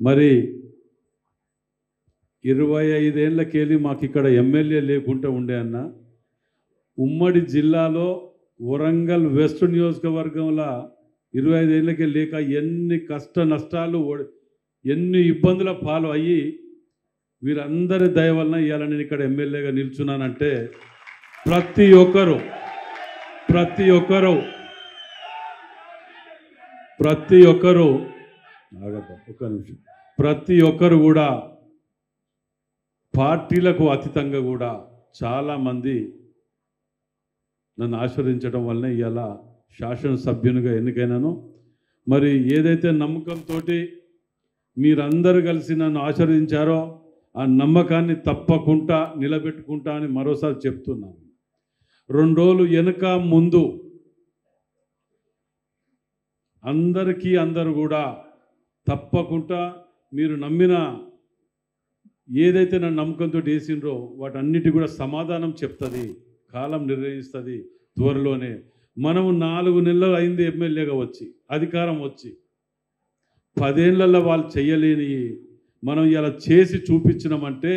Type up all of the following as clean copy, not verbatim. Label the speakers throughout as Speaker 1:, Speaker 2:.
Speaker 1: మరి 25 ఏళ్ళకెళ్ళి మాకు ఇక్కడ ఎమ్మెల్యే లేకుండా ఉండే అన్న. ఉమ్మడి జిల్లాలో వరంగల్ వెస్ట్ నియోజకవర్గంలో 25 ఏళ్ళకే లేక ఎన్ని కష్ట నష్టాలు ఎన్ని ఇబ్బందుల పాలు అయ్యి వీరందరి దయ వలన ఇవాళ నేను ఇక్కడ ఎమ్మెల్యేగా నిల్చున్నానంటే ప్రతి ఒక్కరు ప్రతి ఒక్కరు కూడా పార్టీలకు అతీతంగా కూడా చాలామంది నన్ను ఆశీర్వదించడం వల్లనే ఇవాళ శాసనసభ్యునిగా ఎన్నికైనాను. మరి ఏదైతే నమ్మకంతో మీరందరూ కలిసి నన్ను ఆశీర్వదించారో ఆ నమ్మకాన్ని తప్పకుండా నిలబెట్టుకుంటా అని మరోసారి చెప్తున్నాను. 2 రోజులు వెనుక ముందు అందరూ కూడా తప్పకుండా మీరు నమ్మిన ఏదైతే నన్ను నమ్మకంతో వేసిండ్రో వాటన్నిటి కూడా సమాధానం చెప్తుంది, కాలం నిర్ణయిస్తుంది. త్వరలోనే మనము 4 నెలలు అయింది ఎమ్మెల్యేగా వచ్చి, అధికారం వచ్చి 10 ఏళ్లలో వాళ్ళు చేయలేని మనం ఇలా చేసి చూపించినామంటే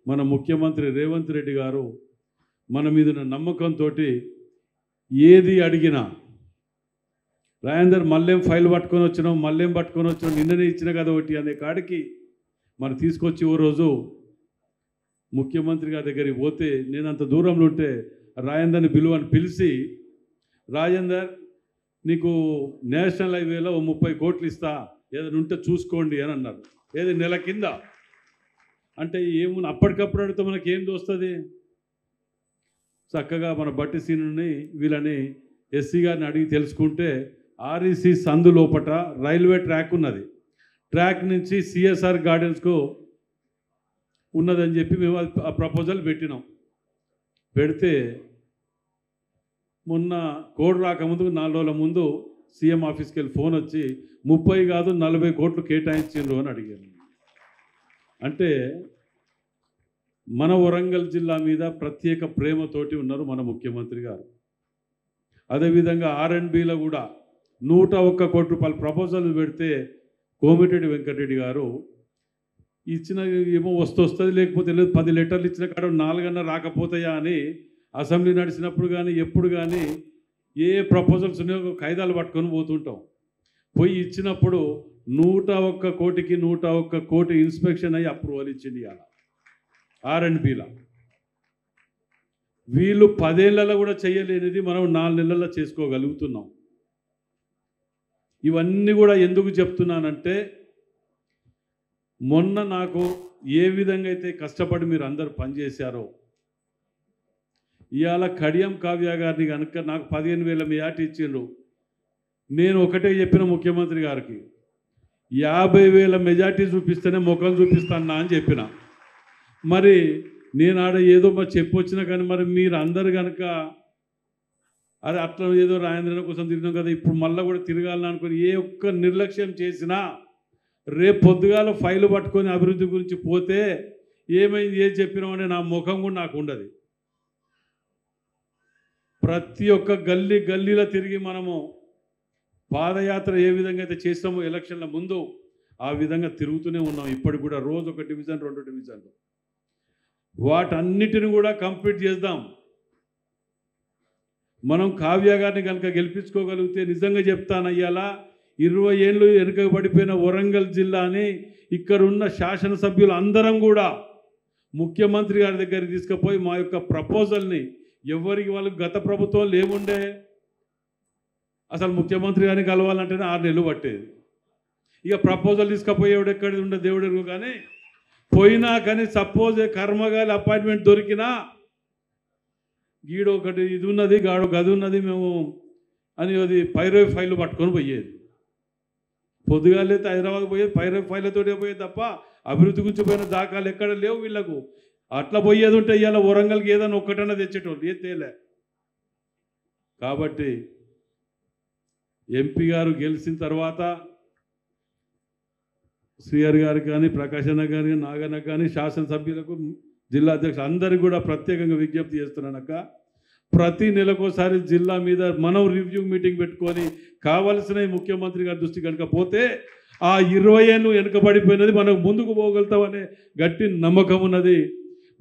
Speaker 1: మన ముఖ్యమంత్రి రేవంత్ రెడ్డి గారు మన మీద నమ్మకంతో ఏది అడిగినా రాజేందర్ మళ్ళేం ఫైల్ పట్టుకొని వచ్చినాం, మళ్ళేం పట్టుకొని వచ్చినాం, నిన్ననే ఇచ్చిన కదా ఒకటి అనే కాడికి మనం తీసుకొచ్చి ఓ రోజు ముఖ్యమంత్రి గారి దగ్గరికి పోతే నేను అంత దూరంలో ఉంటే రాజేందర్ని పిలిచి రాజేందర్ నీకు నేషనల్ హైవేలో 30 కోట్లు ఇస్తా, ఏదైనా ఉంటే చూసుకోండి అని అన్నారు. ఏది నెల కింద అంటే ఏమున్నా అప్పటికప్పుడు అడిగితే మనకి ఏం దోస్తుంది. చక్కగా మన బట్టి సీనుని వీళ్ళని ఎస్సీ గారిని అడిగి తెలుసుకుంటే ఆర్ఈసీ సందు లోపట రైల్వే ట్రాక్ ఉన్నది, ట్రాక్ నుంచి సిఎస్ఆర్ గార్డెన్స్కు ఉన్నదని చెప్పి మేము ఆ ప్రపోజల్ పెట్టినాం. పెడితే మొన్న కోడ్ రాకముందు 4 రోజుల ముందు సీఎం ఆఫీస్కి వెళ్ళి ఫోన్ వచ్చి 30 కాదు 40 కోట్లు కేటాయించిండ్రు అని అడిగాను. అంటే మన వరంగల్ జిల్లా మీద ప్రత్యేక ప్రేమతోటి ఉన్నారు మన ముఖ్యమంత్రి గారు. అదేవిధంగా R&Bలో కూడా 101 కోట్ల రూపాయల ప్రపోజల్ పెడితే కోమిటిరెడ్డి వెంకటరెడ్డి గారు ఇచ్చిన ఏమో వస్తుంది లేకపోతే లేదు, 10 లెటర్లు ఇచ్చిన కాడ 4 రాకపోతాయా అని అసెంబ్లీ నడిచినప్పుడు కానీ ఎప్పుడు కానీ ఏ ప్రపోజల్స్ ఉన్నాయో కాయిదాలు పట్టుకొని పోతుంటాం. పోయి ఇచ్చినప్పుడు 101 కోటికి 101 కోటి ఇన్స్పెక్షన్ అయ్యి అప్రూవల్ ఇచ్చింది ఇవాళ R&Bలో. వీళ్ళు 10 ఏళ్లలో కూడా చేయలేనిది మనం 4 నెలల్లో చేసుకోగలుగుతున్నాం. ఇవన్నీ కూడా ఎందుకు చెప్తున్నానంటే మొన్న నాకు ఏ విధంగా అయితే కష్టపడి మీరు అందరూ పనిచేశారో ఇవాళ కడియం కావ్య గారిని కనుక నాకు 15,000 మెజార్టీ ఇచ్చిండ్రు. నేను ఒకటే చెప్పిన ముఖ్యమంత్రి గారికి 50,000 మెజార్టీ చూపిస్తేనే ముఖం చూపిస్తాను అని చెప్పిన. మరి నేను ఆడ ఏదో మరి చెప్పొచ్చినా కానీ మరి మీరు అందరు కనుక అరే అట్లా ఏదో రాజేంద్రన్ కోసం తిరిగినాం కదా ఇప్పుడు మళ్ళీ కూడా తిరగాలని అనుకుని ఏ ఒక్క నిర్లక్ష్యం చేసినా రేపు పొద్దుగాల ఫైలు పట్టుకొని అభివృద్ధి గురించి పోతే ఏమైంది ఏం చెప్పినామనే నా ముఖం కూడా నాకు ఉండదు. ప్రతి ఒక్క గల్లీలో తిరిగి మనము పాదయాత్ర ఏ విధంగా అయితే చేస్తామో ఎలక్షన్ల ముందు ఆ విధంగా తిరుగుతూనే ఉన్నాం. ఇప్పటికి కూడా రోజు 1 డివిజన్ 2 డివిజన్లు వాటన్నిటిని కూడా కంప్లీట్ చేద్దాం. మనం కావ్య గారిని కనుక గెలిపించుకోగలిగితే నిజంగా చెప్తానయ్యాలా 20 ఏళ్ళు వెనుకబడిపోయిన వరంగల్ జిల్లాని ఇక్కడున్న శాసనసభ్యులు అందరం కూడా ముఖ్యమంత్రి గారి దగ్గరికి తీసుకుపోయి మా యొక్క ప్రపోజల్ని ఎవరికి వాళ్ళకి గత ప్రభుత్వం ఏముండే అసలు ముఖ్యమంత్రి గారిని కలవాలంటేనే 6 నెలలు పట్టేది. ఇక ప్రపోజల్ తీసుకుపోయేవాడు ఎక్కడిది ఉండే దేవుడు కానీ పోయినా కానీ సపోజ్ కర్మగాలి అపాయింట్మెంట్ దొరికినా గీడు ఒకటి ఇది ఉన్నది గాడు గది ఉన్నది మేము అని అది పైరవి ఫైల్ పట్టుకొని పోయేది. పొద్దుగాలైతే హైదరాబాద్ పోయేది పైరవి ఫైళ్ళతో పోయేది తప్ప అభివృద్ధి గురించి పోయిన దాఖలు ఎక్కడ లేవు వీళ్ళకు. అట్లా పోయేది ఉంటే ఇవాళ వరంగల్కి ఏదైనా ఒక్కటన్నా తెచ్చేటోళ్ళు ఏ తేలే. కాబట్టి ఎంపీ గారు గెలిచిన తర్వాత శ్రీహర్ గారికి కానీ ప్రకాశన్న గారికి నాగన్న కానీ శాసనసభ్యులకు జిల్లా అధ్యక్షులు అందరికీ కూడా ప్రత్యేకంగా విజ్ఞప్తి చేస్తున్నానక్క. ప్రతి నెలకోసారి జిల్లా మీద మనం రివ్యూ మీటింగ్ పెట్టుకొని కావలసిన ముఖ్యమంత్రి గారి దృష్టి కనుక పోతే ఆ 20 ఏళ్ళు వెనుకబడిపోయినది, మనకు ముందుకు పోగలుగుతామనే గట్టి నమ్మకం ఉన్నది.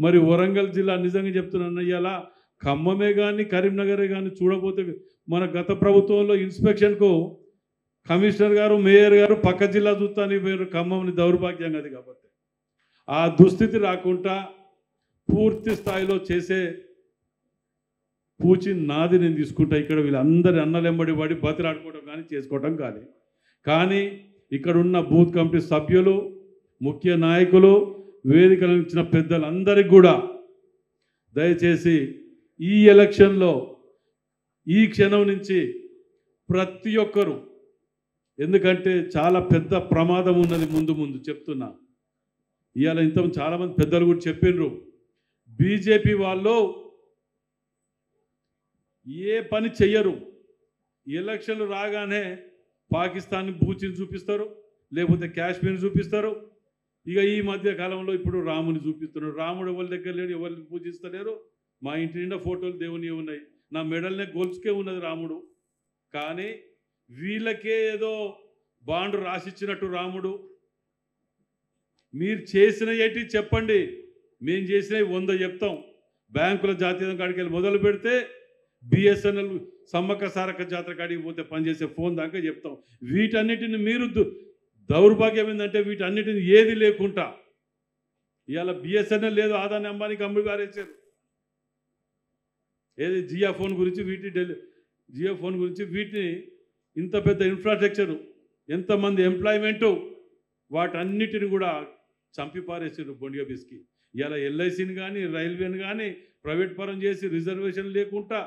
Speaker 1: మరి వరంగల్ జిల్లా నిజంగా చెప్తున్నాను, ఇవాళ ఖమ్మమే కానీ కరీంనగరే కానీ చూడబోతే మన గత ప్రభుత్వంలో ఇన్స్పెక్షన్కు కమిషనర్ గారు మేయర్ గారు పక్క జిల్లా చూస్తానికి పోయారు, ఖమ్మంని దౌర్భాగ్యంగా అది. కాబట్టి ఆ దుస్థితి రాకుండా పూర్తి స్థాయిలో చేసే పూచి నాది నేను తీసుకుంటా. ఇక్కడ వీళ్ళందరి అన్నలెంబడి పడి బతిలాడుకోవడం కానీ చేసుకోవడం కానీ ఇక్కడ ఉన్న బూత్ కమిటీ సభ్యులు, ముఖ్య నాయకులు, వేదికలు ఇచ్చిన పెద్దలందరికీ కూడా దయచేసి ఈ ఎలక్షన్లో ఈ క్షణం నుంచి ప్రతి ఒక్కరూ, ఎందుకంటే చాలా పెద్ద ప్రమాదం ఉన్నది ముందు చెప్తున్నా. ఇవాళ ఇంత చాలామంది పెద్దలు కూడా చెప్పినారు, బీజేపీ వాళ్ళు ఏ పని చెయ్యరు, ఎలక్షన్లు రాగానే పాకిస్తాన్ బూచిని చూపిస్తారు, లేకపోతే కాశ్మీర్ చూపిస్తారు. ఇక ఈ మధ్య కాలంలో ఇప్పుడు రాముని చూపిస్తున్నారు. రాముడు ఎవరి దగ్గర లేడు, ఎవరిని పూజిస్తలేరు. మా ఇంటి నిండా ఫోటోలు దేవుని ఉన్నాయి, నా మెడల్నే గొలుసుకే ఉన్నది రాముడు. కానీ వీళ్ళకే ఏదో బాండు రాసిచ్చినట్టు రాముడు. మీరు చేసిన ఏంటి చెప్పండి, మేము చేసినవి 100 చెప్తాం. బ్యాంకుల జాతీయ కాడికి వెళ్ళి మొదలు పెడితే బిఎస్ఎన్ఎల్ సమ్మక్క సారక్క జాతర కాడికి పోతే పనిచేసే ఫోన్ దాకా చెప్తాం. వీటన్నిటిని మీరు దౌర్భాగ్యం ఏంటంటే వీటన్నిటిని ఏది లేకుండా ఇవాళ బిఎస్ఎన్ఎల్ లేదు, ఆదాని అంబానీకి అమ్ముడు గారేసారు. ఏది జియో ఫోన్ గురించి వీటిని ఇంత పెద్ద ఇన్ఫ్రాస్ట్రక్చరు, ఎంతమంది ఎంప్లాయ్మెంటు, వాటన్నిటిని కూడా చంపి పారేసారు బొండిగా బిస్కి. ఇలా ఎల్ఐసిని కానీ రైల్వేని కానీ ప్రైవేట్ పరం చేసి రిజర్వేషన్ లేకుండా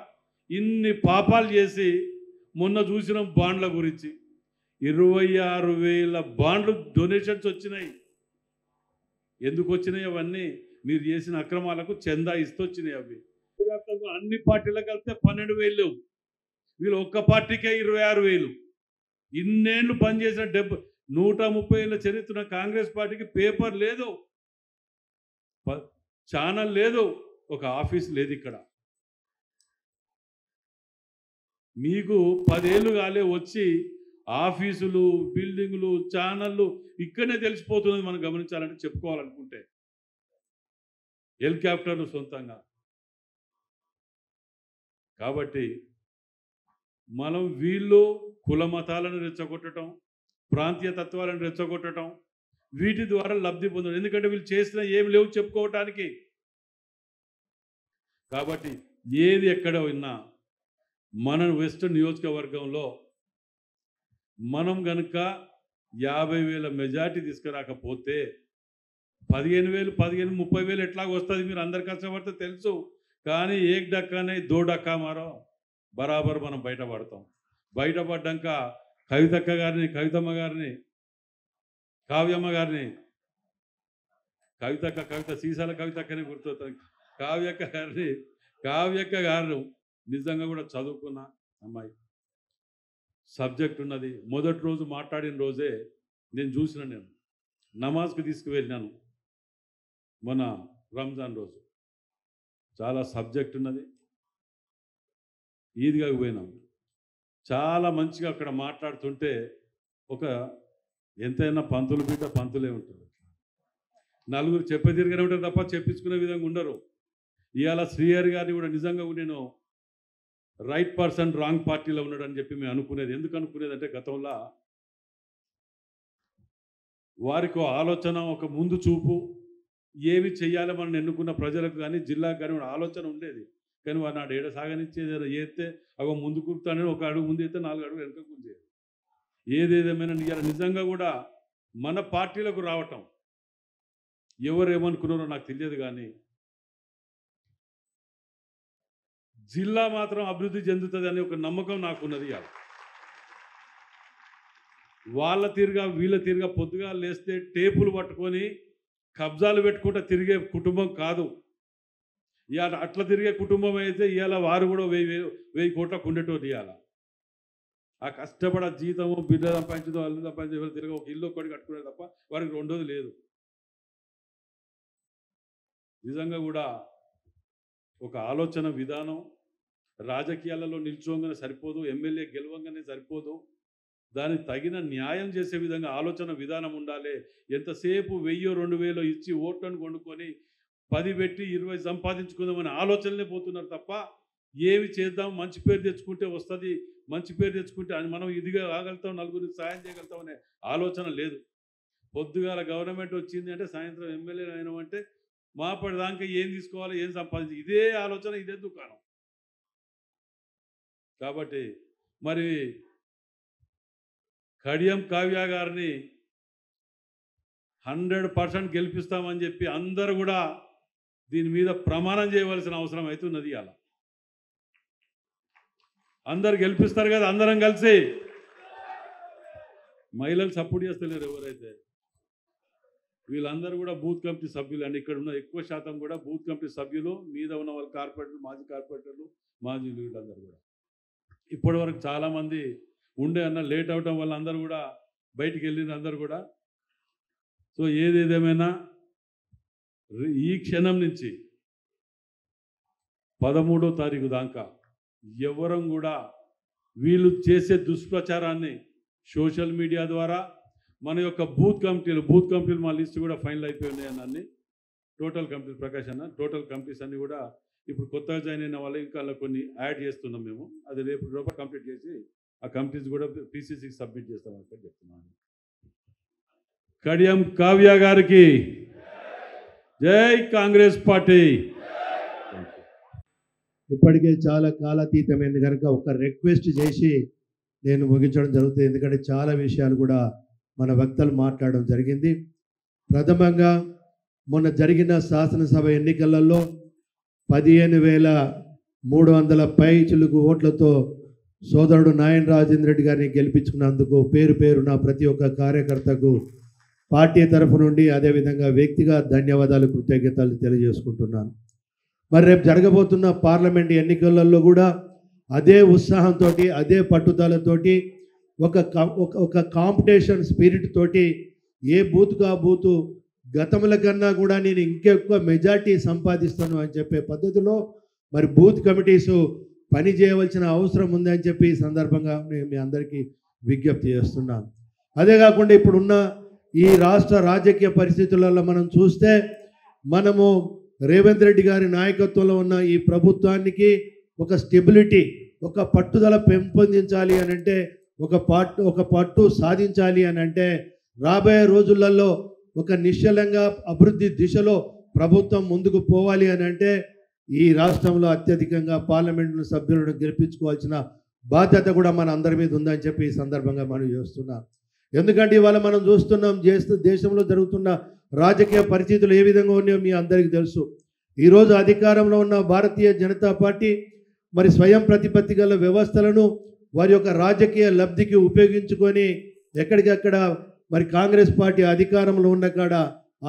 Speaker 1: ఇన్ని పాపాలు చేసి మొన్న చూసిన బాండ్ల గురించి 26,000 బాండ్లు డొనేషన్స్ వచ్చినాయి. ఎందుకు వచ్చినాయి అవన్నీ? మీరు చేసిన అక్రమాలకు చందా ఇస్తూ వచ్చినాయి. అవి అన్ని పార్టీలకు కలిపితే 12,000, వీళ్ళు ఒక్క పార్టీకే 26,000. ఇన్నేళ్ళు పనిచేసిన 130 ఏళ్ళ చరిత్ర కాంగ్రెస్ పార్టీకి పేపర్ లేదు, ఛానల్ లేదు, ఒక ఆఫీస్ లేదు. ఇక్కడ మీకు 10 ఏళ్ళు కాలే వచ్చి ఆఫీసులు, బిల్డింగులు, ఛానళ్ళు ఇక్కడనే తెలిసిపోతున్నది. మనం గమనించాలంటే, చెప్పుకోవాలనుకుంటే హెలికాప్టర్లు సొంతంగా. కాబట్టి మనం వీళ్ళు కుల మతాలను రెచ్చగొట్టడం, ప్రాంతీయ తత్వాలను రెచ్చగొట్టడం, వీటి ద్వారా లబ్ధి పొందడం. ఎందుకంటే వీళ్ళు చేసిన ఏం లేవు చెప్పుకోవటానికి. కాబట్టి ఏది ఎక్కడ ఉన్నా మన వెస్ట్ నియోజకవర్గంలో మనం కనుక 50,000 మెజార్టీ తీసుకురాకపోతే 15,000, 30,000 ఎట్లాగ వస్తుంది? మీరు అందరు కష్టపడితే తెలుసు. కానీ ఏక్ డక్కానే దో డక్కా మారో బరాబర్ మనం బయటపడతాం. బయటపడ్డాక కవితమ్మ గారిని కావ్యమ్మ గారిని కవిత సీసాల కవితక్కనే గుర్తొస్తాను. కావ్యక్క గారు నిజంగా కూడా చదువుకున్న అమ్మాయి, సబ్జెక్ట్ ఉన్నది. మొదటి రోజు మాట్లాడిన రోజే నేను చూసిన, నేను నమాజ్కి తీసుకువెళ్ళినాను మన రంజాన్ రోజు. చాలా సబ్జెక్ట్ ఉన్నది. ఈద్గాకి పోయినాం, చాలా మంచిగా అక్కడ మాట్లాడుతుంటే ఒక ఎంతైనా పంతులు బిడ్డ పంతులే ఉంటారు. నలుగురు చెప్పే తిరిగినే ఉంటారు తప్ప చెప్పించుకునే విధంగా ఉండరు. ఇవాళ శ్రీహరి గారిని కూడా నిజంగా నేను రైట్ పర్సన్ రాంగ్ పార్టీలో ఉన్నాడని చెప్పి మేము అనుకునేది. ఎందుకు అనుకునేది అంటే, గతంలో వారికి ఆలోచన, ఒక ముందు చూపు, ఏమి చెయ్యాలో మనం ఎన్నుకున్న ప్రజలకు కానీ జిల్లాకు కానీ ఆలోచన ఉండేది. కానీ వారు నాడు ఏడ సాగనిచ్చేది ఏస్తే అవి ముందు కూర్తానని ఒక అడుగు ముందు అయితే 4 అడుగులు వెనక కూర్చేది. ఏదేదేమైనా నిజంగా కూడా మన పార్టీలకు రావటం, ఎవరేమనుకున్నారో నాకు తెలియదు, కానీ జిల్లా మాత్రం అభివృద్ధి చెందుతుంది అనే ఒక నమ్మకం నాకున్నది. వాళ్ళ తీరుగా వీళ్ళ తీరుగా పొద్దుగా లేస్తే టేపులు పట్టుకొని కబ్జాలు పెట్టుకుంటూ తిరిగే కుటుంబం కాదు. ఇవాళ అట్లా తిరిగే కుటుంబం అయితే ఇవాళ వారు కూడా 1000 కోట్లకు ఉండేటోళ్ళు. ఇవాళ ఆ కష్టపడ జీతము, బిడ్డ సంపాదించడం, అల్లు సంపాదించడం, ఎవరు తిరిగి ఒక ఇల్లు ఒక్కటి కట్టుకునే తప్ప వారికి రెండోది లేదు. నిజంగా కూడా ఒక ఆలోచన విధానం రాజకీయాలలో నిల్చోగానే సరిపోదు, ఎమ్మెల్యే గెలవంగానే సరిపోదు. దానికి తగిన న్యాయం చేసే విధంగా ఆలోచన విధానం ఉండాలి. ఎంతసేపు 1000 2000 ఇచ్చి ఓట్లను కొనుక్కొని 10 పెట్టి 20 సంపాదించుకుందామనే ఆలోచనలే పోతున్నారు తప్ప ఏమి చేద్దాం, మంచి పేరు తెచ్చుకుంటే వస్తుంది, మంచి పేరు తెచ్చుకుంటే మనం ఇదిగా ఆగలుగుతాం, నలుగురికి సాయం చేయగలుగుతాం అనే ఆలోచన లేదు. పొద్దుగాల గవర్నమెంట్ వచ్చింది అంటే సాయంత్రం ఎమ్మెల్యే అయినామంటే మాపటిదాకా ఏం తీసుకోవాలి, ఏం సంపాదించి, ఇదే ఆలోచన, ఇదే దుకాణం. కాబట్టి మరి కడియం కావ్య గారిని 100% గెలిపిస్తామని చెప్పి అందరూ కూడా దీని మీద ప్రమాణం చేయవలసిన అవసరం అవుతున్నది. అలా అందరు గెలిపిస్తారు కదా, అందరం కలిసి. మహిళలు సపోర్ట్ చేస్తలేరు ఎవరైతే, వీళ్ళందరూ కూడా బూత్ కమిటీ సభ్యులు అండి. ఇక్కడ ఉన్న ఎక్కువ శాతం కూడా బూత్ కమిటీ సభ్యులు, మీద ఉన్న వాళ్ళు కార్పొరేటర్లు, మాజీ కార్పొరేటర్లు, మాజీ వీళ్ళందరూ కూడా. ఇప్పటి వరకు చాలామంది ఉండే అన్న లేట్ అవటం వల్ల అందరూ కూడా బయటికి వెళ్ళిన అందరూ కూడా. సో ఏదేదేమైనా ఈ క్షణం నుంచి 13వ తారీఖు దాకా ఎవరం కూడా వీళ్ళు చేసే దుష్ప్రచారాన్ని సోషల్ మీడియా ద్వారా మన యొక్క బూత్ కమిటీలు మా లిస్ట్ కూడా ఫైనల్ అయిపోయి ఉన్నాయని అన్ని టోటల్ కమిటీలు, ప్రకాష్ అన్న టోటల్ కమిటీస్ అన్నీ కూడా ఇప్పుడు కొత్తగా జాయిన్ అయిన వాళ్ళు ఇంకా కొన్ని యాడ్ చేస్తున్నాం మేము. అది రేపు లోపల కంప్లీట్ చేసి ఆ కమిటీస్ కూడా పీసీసీకి సబ్మిట్ చేస్తామని చెప్తున్నాను. కడియం కావ్య గారికి జై కాంగ్రెస్ పార్టీ.
Speaker 2: ఇప్పటికే చాలా కాలాతీతమైంది కనుక ఒక రిక్వెస్ట్ చేసి నేను ముగించడం జరుగుతుంది. ఎందుకంటే చాలా విషయాలు కూడా మన వక్తలు మాట్లాడడం జరిగింది. ప్రథమంగా మొన్న జరిగిన శాసనసభ ఎన్నికలలో 15,300 పైచిలుకు ఓట్లతో సోదరుడు నాయన్ రాజేంద్ర రెడ్డి గారిని గెలిపించుకున్నందుకు పేరు పేరున ప్రతి ఒక్క కార్యకర్తకు పార్టీ తరఫు నుండి అదేవిధంగా వ్యక్తిగా ధన్యవాదాలు, కృతజ్ఞతలు తెలియజేసుకుంటున్నాను. మరి రేపు జరగబోతున్న పార్లమెంట్ ఎన్నికలలో కూడా అదే ఉత్సాహంతో, అదే పట్టుదలతోటి, ఒక కాంపిటీషన్ స్పిరిట్ తోటి ఏ బూత్కు ఆ బూతు గతముల కన్నా కూడా నేను ఇంకెక్కువ మెజార్టీ సంపాదిస్తాను అని చెప్పే పద్ధతిలో మరి బూత్ కమిటీసు పని చేయవలసిన అవసరం ఉందని చెప్పి ఈ సందర్భంగా నేను మీ అందరికీ విజ్ఞప్తి చేస్తున్నాను. అదే కాకుండా ఇప్పుడున్న ఈ రాష్ట్ర రాజకీయ పరిస్థితులలో మనం చూస్తే మనము రేవంత్ రెడ్డి గారి నాయకత్వంలో ఉన్న ఈ ప్రభుత్వానికి ఒక స్టెబిలిటీ, ఒక పట్టుదల పెంపొందించాలి అని అంటే, ఒక పట్టు సాధించాలి అని అంటే, రాబోయే రోజులలో ఒక నిశ్చలంగా అభివృద్ధి దిశలో ప్రభుత్వం ముందుకు పోవాలి అని అంటే ఈ రాష్ట్రంలో అత్యధికంగా పార్లమెంటు సభ్యులను గెలిపించుకోవాల్సిన బాధ్యత కూడా మన అందరి మీద ఉందని చెప్పి ఈ సందర్భంగా మనం చేస్తున్నాం. ఎందుకంటే ఇవాళ మనం చూస్తున్నాం దేశంలో జరుగుతున్న రాజకీయ పరిస్థితులు ఏ విధంగా ఉన్నాయో మీ అందరికీ తెలుసు. ఈరోజు అధికారంలో ఉన్న భారతీయ జనతా పార్టీ మరి స్వయం ప్రతిపత్తి గల వ్యవస్థలను వారి యొక్క రాజకీయ లబ్ధికి ఉపయోగించుకొని ఎక్కడికక్కడ మరి కాంగ్రెస్ పార్టీ అధికారంలో ఉన్న కాడ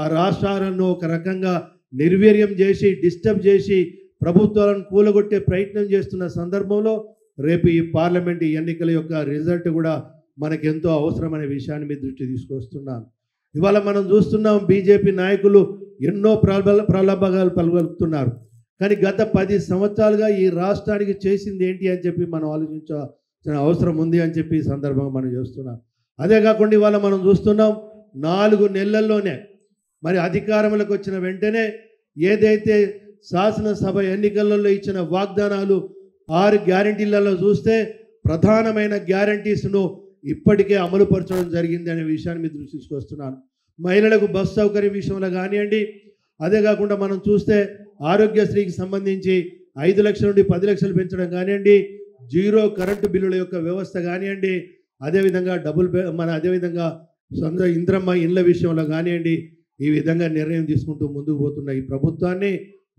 Speaker 2: ఆ రాష్ట్రాలను ఒక రకంగా నిర్వీర్యం చేసి, డిస్టర్బ్ చేసి ప్రభుత్వాలను కూలగొట్టే ప్రయత్నం చేస్తున్న సందర్భంలో రేపు ఈ పార్లమెంటు ఎన్నికల యొక్క రిజల్ట్ కూడా మనకెంతో అవసరమనే విషయాన్ని మీ దృష్టి తీసుకొస్తున్నాను. ఇవాళ మనం చూస్తున్నాం బీజేపీ నాయకులు ఎన్నో ప్రలోభాలు పలుకుతున్నారు. కానీ గత 10 సంవత్సరాలుగా ఈ రాష్ట్రానికి చేసింది ఏంటి అని చెప్పి మనం ఆలోచించాల్సిన అవసరం ఉంది అని చెప్పి ఈ సందర్భంగా మనం చేస్తున్నాం. అదే కాకుండా ఇవాళ మనం చూస్తున్నాం 4 నెలల్లోనే మరి అధికారంలోకి వచ్చిన వెంటనే ఏదైతే శాసనసభ ఎన్నికలలో ఇచ్చిన వాగ్దానాలు 6 గ్యారంటీలలో చూస్తే ప్రధానమైన గ్యారంటీస్ను ఇప్పటికే అమలుపరచడం జరిగింది అనే విషయాన్ని మీరు దృష్టి తీసుకొస్తున్నాను. మహిళలకు బస్ సౌకర్యం విషయంలో కానివ్వండి, అదే కాకుండా మనం చూస్తే ఆరోగ్యశ్రీకి సంబంధించి 5 లక్షల నుండి 10 లక్షలు పెంచడం కానివ్వండి, 0 కరెంటు బిల్లుల యొక్క వ్యవస్థ కానివ్వండి, అదేవిధంగా అదేవిధంగా ఇంద్రమ్మ ఇళ్ళ విషయంలో కానివ్వండి, ఈ విధంగా నిర్ణయం తీసుకుంటూ ముందుకు పోతున్న ఈ ప్రభుత్వాన్ని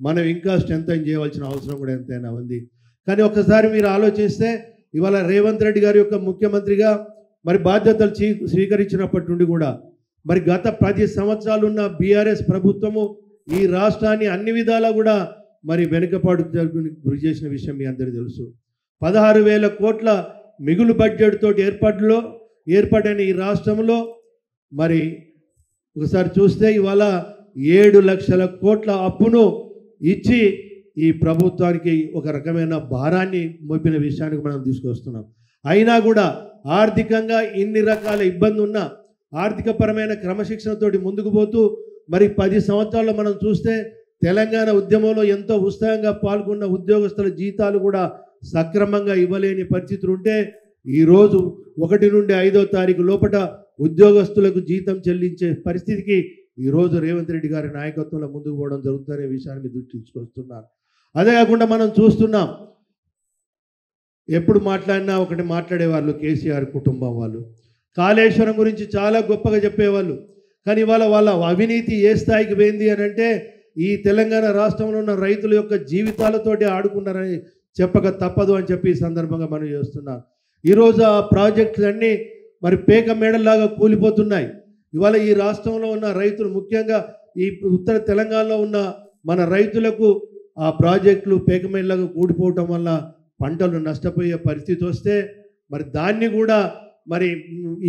Speaker 2: మనం ఇంకా స్ట్రెంథెన్ చేయవలసిన అవసరం కూడా ఎంతైనా ఉంది. కానీ ఒక్కసారి మీరు ఆలోచిస్తే ఇవాళ రేవంత్ రెడ్డి గారి యొక్క ముఖ్యమంత్రిగా మరి బాధ్యతలు స్వీకరించినప్పటి నుండి కూడా మరి గత 10 సంవత్సరాలు ఉన్న బీఆర్ఎస్ ప్రభుత్వము ఈ రాష్ట్రాన్ని అన్ని విధాలా కూడా మరి వెనుకపాటు గురి చేసిన విషయం మీ అందరికీ తెలుసు. 16,000 కోట్ల మిగులు బడ్జెట్ తోటి ఏర్పడిన ఈ రాష్ట్రంలో మరి ఒకసారి చూస్తే ఇవాళ 7 లక్షల కోట్ల అప్పును ఇచ్చి ఈ ప్రభుత్వానికి ఒక రకమైన భారాన్ని మోపిన విషయానికి మనం తీసుకొస్తున్నాం. అయినా కూడా ఆర్థికంగా ఇన్ని రకాల ఇబ్బంది ఉన్నా ఆర్థికపరమైన క్రమశిక్షణతోటి ముందుకు పోతూ మరి 10 సంవత్సరాల్లో మనం చూస్తే తెలంగాణ ఉద్యమంలో ఎంతో ఉత్సాహంగా పాల్గొన్న ఉద్యోగస్తుల జీతాలు కూడా సక్రమంగా ఇవ్వలేని పరిస్థితులు ఉంటే ఈరోజు 1 నుండి 5వ తారీఖు లోపల ఉద్యోగస్తులకు జీతం చెల్లించే పరిస్థితికి ఈరోజు రేవంత్ రెడ్డి గారి నాయకత్వంలో ముందుకు పోవడం జరుగుతుందనే విషయాన్ని దృష్టి తీసుకొస్తున్నారు. అదే కాకుండా మనం చూస్తున్నాం, ఎప్పుడు మాట్లాడినా ఒకటి మాట్లాడేవాళ్ళు కేసీఆర్ కుటుంబం వాళ్ళు, కాళేశ్వరం గురించి చాలా గొప్పగా చెప్పేవాళ్ళు. కానీ వాళ్ళ అవినీతి ఏ స్థాయికి పోయింది అని అంటే ఈ తెలంగాణ రాష్ట్రంలో ఉన్న రైతుల యొక్క జీవితాలతోటి ఆడుకున్నారని చెప్పక తప్పదు అని చెప్పి ఈ సందర్భంగా మనం చేస్తున్నాం. ఈరోజు ఆ ప్రాజెక్టులు అన్నీ మరి పేక మేడల్లాగా కూలిపోతున్నాయి. ఇవాళ ఈ రాష్ట్రంలో ఉన్న రైతులు, ముఖ్యంగా ఈ ఉత్తర తెలంగాణలో ఉన్న మన రైతులకు ఆ ప్రాజెక్టులు పేక మేడలాగా కూడిపోవటం వల్ల పంటలు నష్టపోయే పరిస్థితి వస్తే మరి దాన్ని కూడా మరి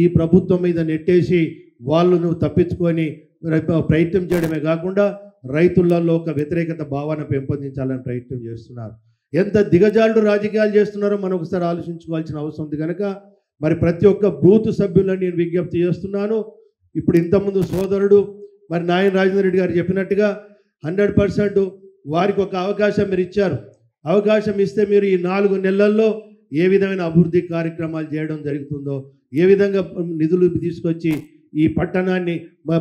Speaker 2: ఈ ప్రభుత్వం మీద నెట్టేసి వాళ్ళు తప్పించుకొని ప్రయత్నం చేయడమే కాకుండా రైతులలో ఒక వ్యతిరేకత భావన పెంపొందించాలని ప్రయత్నం చేస్తున్నారు. ఎంత దిగజారుడు రాజకీయాలు చేస్తున్నారో మనం ఒకసారి ఆలోచించుకోవాల్సిన అవసరం ఉంది. కనుక మరి ప్రతి ఒక్క బూత్ సభ్యులను నేను విజ్ఞప్తి చేస్తున్నాను. ఇప్పుడు ఇంతకుముందు సోదరుడు మరి నాయన్ రాజేందర్ రెడ్డి గారు చెప్పినట్టుగా 100% వారికి ఒక అవకాశం మీరు ఇచ్చారు. అవకాశం ఇస్తే మీరు ఈ 4 నెలల్లో ఏ విధమైన అభివృద్ధి కార్యక్రమాలు చేయడం జరుగుతుందో, ఏ విధంగా నిధులు తీసుకొచ్చి ఈ పట్టణాన్ని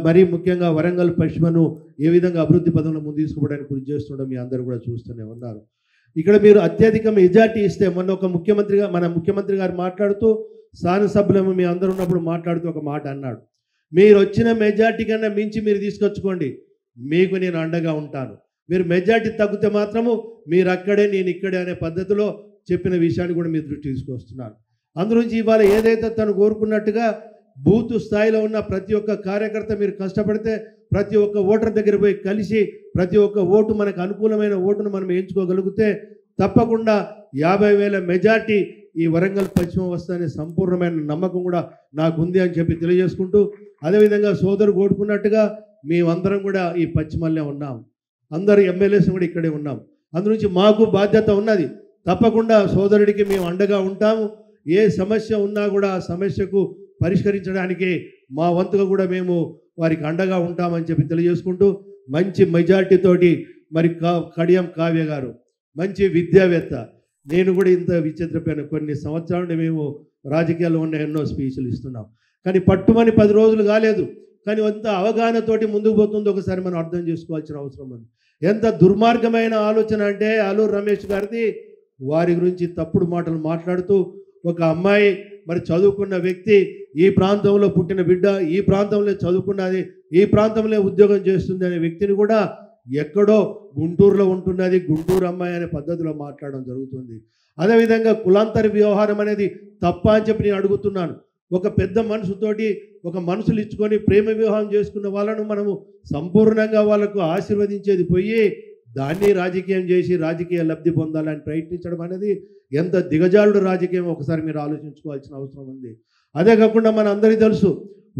Speaker 2: మరీ ముఖ్యంగా వరంగల్ పశ్చిమను ఏ విధంగా అభివృద్ధి పదంలో ముందు తీసుకుపోవడానికి కృషి చేస్తుండడం మీ అందరూ కూడా చూస్తూనే ఉన్నారు. ఇక్కడ మీరు అత్యధిక మెజార్టీ ఇస్తే, మొన్న ఒక మన ముఖ్యమంత్రి గారు మాట్లాడుతూ శాసనసభ్యులము మీ అందరూ ఉన్నప్పుడు మాట్లాడుతూ ఒక మాట అన్నాడు, మీరు వచ్చిన మెజార్టీ కన్నా మించి మీరు తీసుకొచ్చుకోండి, మీకు నేను అండగా ఉంటాను. మీరు మెజార్టీ తగ్గితే మాత్రము మీరు అక్కడే నేను ఇక్కడే అనే పద్ధతిలో చెప్పిన విషయాన్ని కూడా మీరు దృష్టి తీసుకొస్తున్నారు. అందులోంచి ఇవాళ ఏదైతే తను కోరుకున్నట్టుగా బూత్ స్థాయిలో ఉన్న ప్రతి ఒక్క కార్యకర్త మీరు కష్టపడితే ప్రతి ఒక్క ఓటర్ దగ్గర పోయి కలిసి ప్రతి ఒక్క ఓటు మనకు అనుకూలమైన ఓటును మనం ఎంచుకోగలిగితే తప్పకుండా 50,000 మెజార్టీ ఈ వరంగల్ పశ్చిమ వస్తుందనే సంపూర్ణమైన నమ్మకం కూడా నాకు ఉంది అని చెప్పి తెలియజేసుకుంటూ, అదేవిధంగా సోదరు కోరుకున్నట్టుగా మేమందరం కూడా ఈ పశ్చిమల్లే ఉన్నాం, అందరు ఎమ్మెల్యేస్ కూడా ఇక్కడే ఉన్నాం. అందునుంచి మాకు బాధ్యత ఉన్నది. తప్పకుండా సోదరుడికి మేము అండగా ఉంటాము. ఏ సమస్య ఉన్నా కూడా ఆ సమస్యకు పరిష్కరించడానికి మా వంతుగా కూడా మేము వారికి అండగా ఉంటామని చెప్పి తెలియజేసుకుంటూ, మంచి మెజార్టీతోటి మరి కడియం కావ్య గారు మంచి విద్యావేత్త, నేను కూడా ఇంత విచిత్రమైన కొన్ని సంవత్సరాల నుండి మేము రాజకీయాల్లో ఉన్న ఎన్నో స్పీచ్లు ఇస్తున్నాం, కానీ పట్టుమని 10 రోజులు కాలేదు. కానీ ఎంత అవగాహనతోటి ముందుకు పోతుందో ఒకసారి మనం అర్థం చేసుకోవాల్సిన అవసరం ఉంది. ఎంత దుర్మార్గమైన ఆలోచన అంటే ఆలూరు రమేష్ గారిది, వారి గురించి తప్పుడు మాటలు మాట్లాడుతూ ఒక అమ్మాయి మరి చదువుకున్న వ్యక్తి, ఈ ప్రాంతంలో పుట్టిన బిడ్డ, ఈ ప్రాంతంలో చదువుకున్నది, ఈ ప్రాంతంలో ఉద్యోగం చేస్తుంది అనే వ్యక్తిని కూడా ఎక్కడో గుంటూరులో ఉంటున్నది, గుంటూరు అమ్మాయి అనే పద్ధతిలో మాట్లాడడం జరుగుతుంది. అదేవిధంగా కులాంతర వ్యవహారం అనేది తప్ప అని చెప్పి నేను అడుగుతున్నాను. ఒక పెద్ద మనసుతోటి ఒక మనసులు ఇచ్చుకొని ప్రేమ వివాహం చేసుకున్న వాళ్ళను మనము సంపూర్ణంగా వాళ్ళకు ఆశీర్వదించేది పోయి దాన్ని రాజకీయం చేసి రాజకీయ లబ్ధి పొందాలని ప్రయత్నించడం అనేది ఎంత దిగజారుడు రాజకీయం ఒకసారి మీరు ఆలోచించుకోవాల్సిన అవసరం ఉంది. అదే కాకుండా మన అందరికీ తెలుసు,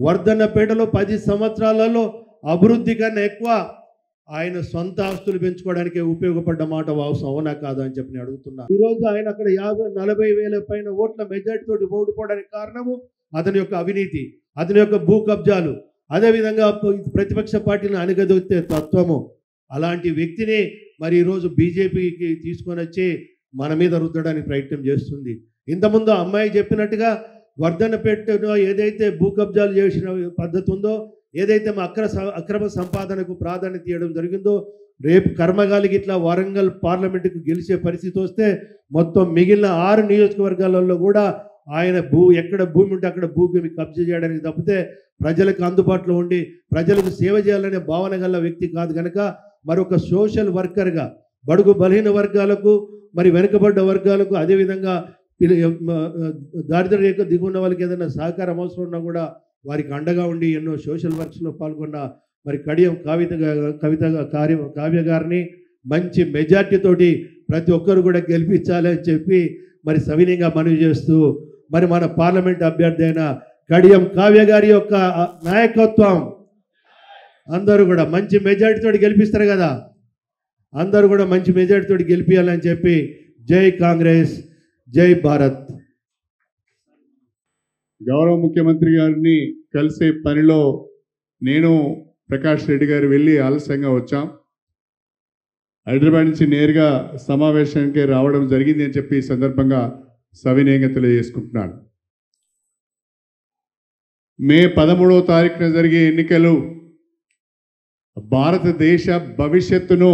Speaker 2: వర్ధన్నపేటలో 10 సంవత్సరాలలో అభివృద్ధి కన్నా ఎక్కువ ఆయన సొంత ఆస్తులు పెంచుకోవడానికి ఉపయోగపడ్డ మాట అవసరం అవునా కాదా అని చెప్పి నేను అడుగుతున్నా. ఈరోజు ఆయన అక్కడ 40,000 పైన ఓట్ల మెజార్టీ తోటి ఓడిపోవడానికి కారణము అతని యొక్క అవినీతి, అతని యొక్క భూ కబ్జాలు, అదేవిధంగా ప్రతిపక్ష పార్టీలను అణగదొక్కే తత్వము. అలాంటి వ్యక్తిని మరి ఈరోజు బీజేపీకి తీసుకొని వచ్చి మన మీద రుద్దడానికి ప్రయత్నం చేస్తుంది. ఇంతకుముందు అమ్మాయి చెప్పినట్టుగా వర్ధన్నపేటలో ఏదైతే భూ కబ్జాలు చేసిన పద్ధతి ఉందో, ఏదైతే మా అక్రమ సంపాదనకు ప్రాధాన్యత ఇవ్వడం జరిగిందో, రేపు కర్మగాలికి ఇట్లా వరంగల్ పార్లమెంటుకు గెలిచే పరిస్థితి వస్తే మొత్తం మిగిలిన 6 నియోజకవర్గాలలో కూడా ఆయన ఎక్కడ భూమి ఉంటే అక్కడ భూమి కబ్జా చేయడానికి తప్పితే ప్రజలకు అందుబాటులో ఉండి ప్రజలకు సేవ చేయాలనే భావన గల వ్యక్తి కాదు. కనుక మరొక సోషల్ వర్కర్గా బడుగు బలహీన వర్గాలకు, మరి వెనుకబడ్డ వర్గాలకు, అదేవిధంగా దారిద్ర్య రేఖ దిగున్న వాళ్ళకి ఏదైనా సహకారం అవసరం ఉన్నా కూడా వారికి అండగా ఉండి ఎన్నో సోషల్ వర్క్స్లో పాల్గొన్న మరి కడియం కావ్య గారిని మంచి మెజార్టీతోటి ప్రతి ఒక్కరు కూడా గెలిపించాలి అని చెప్పి మరి సవినీయంగా మనవి చేస్తూ, మరి మన పార్లమెంట్ అభ్యర్థి అయిన కడియం కావ్య గారి యొక్క నాయకత్వం అందరూ కూడా మంచి మెజార్టీతోటి గెలిపిస్తారు కదా, అందరూ కూడా మంచి మెజార్టీతోటి గెలిపించాలని చెప్పి జై కాంగ్రెస్, జై భారత్.
Speaker 3: గౌరవ ముఖ్యమంత్రి గారిని కలిసే పనిలో నేను ప్రకాష్ రెడ్డి గారు వెళ్ళి ఆలస్యంగా వచ్చాం. హైదరాబాద్ నుంచి నేరుగా సమావేశానికి రావడం జరిగింది అని చెప్పి ఈ సందర్భంగా సవినయంగా తెలియజేసుకుంటున్నాను. మే 13వ తారీఖున జరిగే ఎన్నికలు భారతదేశ భవిష్యత్తును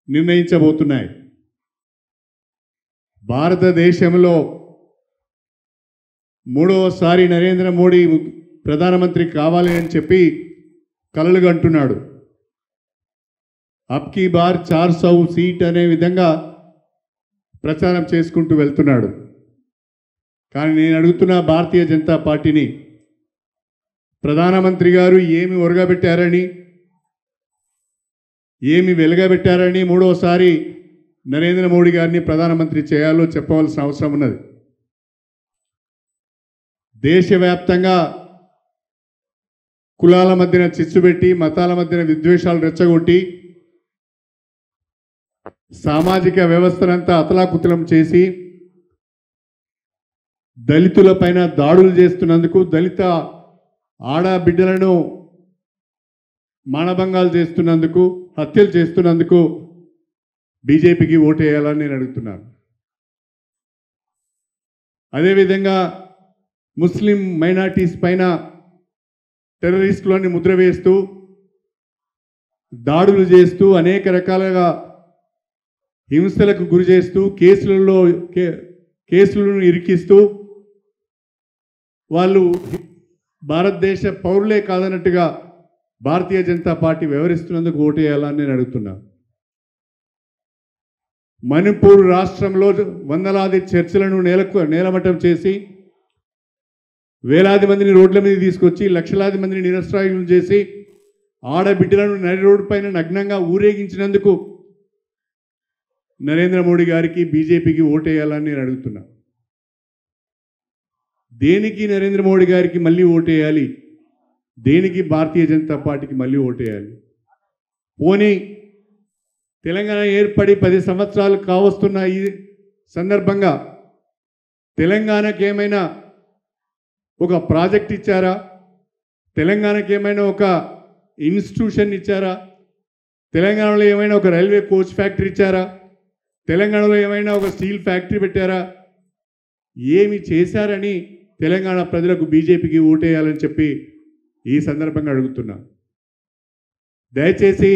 Speaker 3: నిర్ణయించబోతున్నాయి. భారతదేశంలో మూడవసారి నరేంద్ర మోడీ ప్రధానమంత్రి కావాలి అని చెప్పి కలలు కంటున్నాడు. అబ్ కీ బార్ 400 సీట్ అనే విధంగా ప్రచారం చేసుకుంటూ వెళ్తున్నాడు. కానీ నేను అడుగుతున్న భారతీయ జనతా పార్టీని, ప్రధానమంత్రి గారు ఏమి ఒరగబెట్టారని, ఏమి వెలగబెట్టారని మూడోసారి నరేంద్ర మోడీ గారిని ప్రధానమంత్రి చేయాలో చెప్పవలసిన అవసరం ఉన్నది. దేశవ్యాప్తంగా కులాల మధ్యన చిచ్చు పెట్టి, మతాల మధ్యన విద్వేషాలు రెచ్చగొట్టి, సామాజిక వ్యవస్థనంతా అతలాకుతలం చేసి దళితులపైన దాడులు చేస్తున్నందుకు, దళిత ఆడబిడ్డలను మానభంగాలు చేస్తున్నందుకు, హత్యలు చేస్తున్నందుకు బీజేపీకి ఓటేయాలని నేను అడుగుతున్నాను. అదేవిధంగా ముస్లిం మైనారిటీస్ పైన టెర్రరిస్టులని ముద్ర వేస్తూ, దాడులు చేస్తూ, అనేక రకాలుగా హింసలకు గురి చేస్తూ, కేసులను ఇరికిస్తూ, వాళ్ళు భారతదేశ పౌరులే కాదన్నట్టుగా భారతీయ జనతా పార్టీ వ్యవహరిస్తున్నందుకు ఓటేయాలని నేను అడుగుతున్నాను. మణిపూర్ రాష్ట్రంలో వందలాది చర్చలను నేలమట్టం చేసి, వేలాది మందిని రోడ్ల మీద తీసుకొచ్చి, లక్షలాది మందిని నిరస్త్రాయులను చేసి, ఆడబిడ్డలను నడి రోడ్డు పైన నగ్నంగా ఊరేగించినందుకు నరేంద్ర మోడీ గారికి, బీజేపీకి ఓటేయాలని నేను అడుగుతున్నా. దేనికి నరేంద్ర మోడీ గారికి మళ్ళీ ఓటేయాలి? దేనికి భారతీయ జనతా పార్టీకి మళ్ళీ ఓటేయాలి? పోనీ తెలంగాణ ఏర్పడి 10 సంవత్సరాలు కావస్తున్న ఈ సందర్భంగా తెలంగాణకి ఏమైనా ఒక ప్రాజెక్ట్ ఇచ్చారా? తెలంగాణకి ఏమైనా ఒక ఇన్స్టిట్యూషన్ ఇచ్చారా? తెలంగాణలో ఏమైనా ఒక రైల్వే కోచ్ ఫ్యాక్టరీ ఇచ్చారా? తెలంగాణలో ఏమైనా ఒక స్టీల్ ఫ్యాక్టరీ పెట్టారా? ఏమి చేశారని తెలంగాణ ప్రజలకు బీజేపీకి ఓటేయాలని చెప్పి ఈ సందర్భంగా అడుగుతున్నా. దయచేసి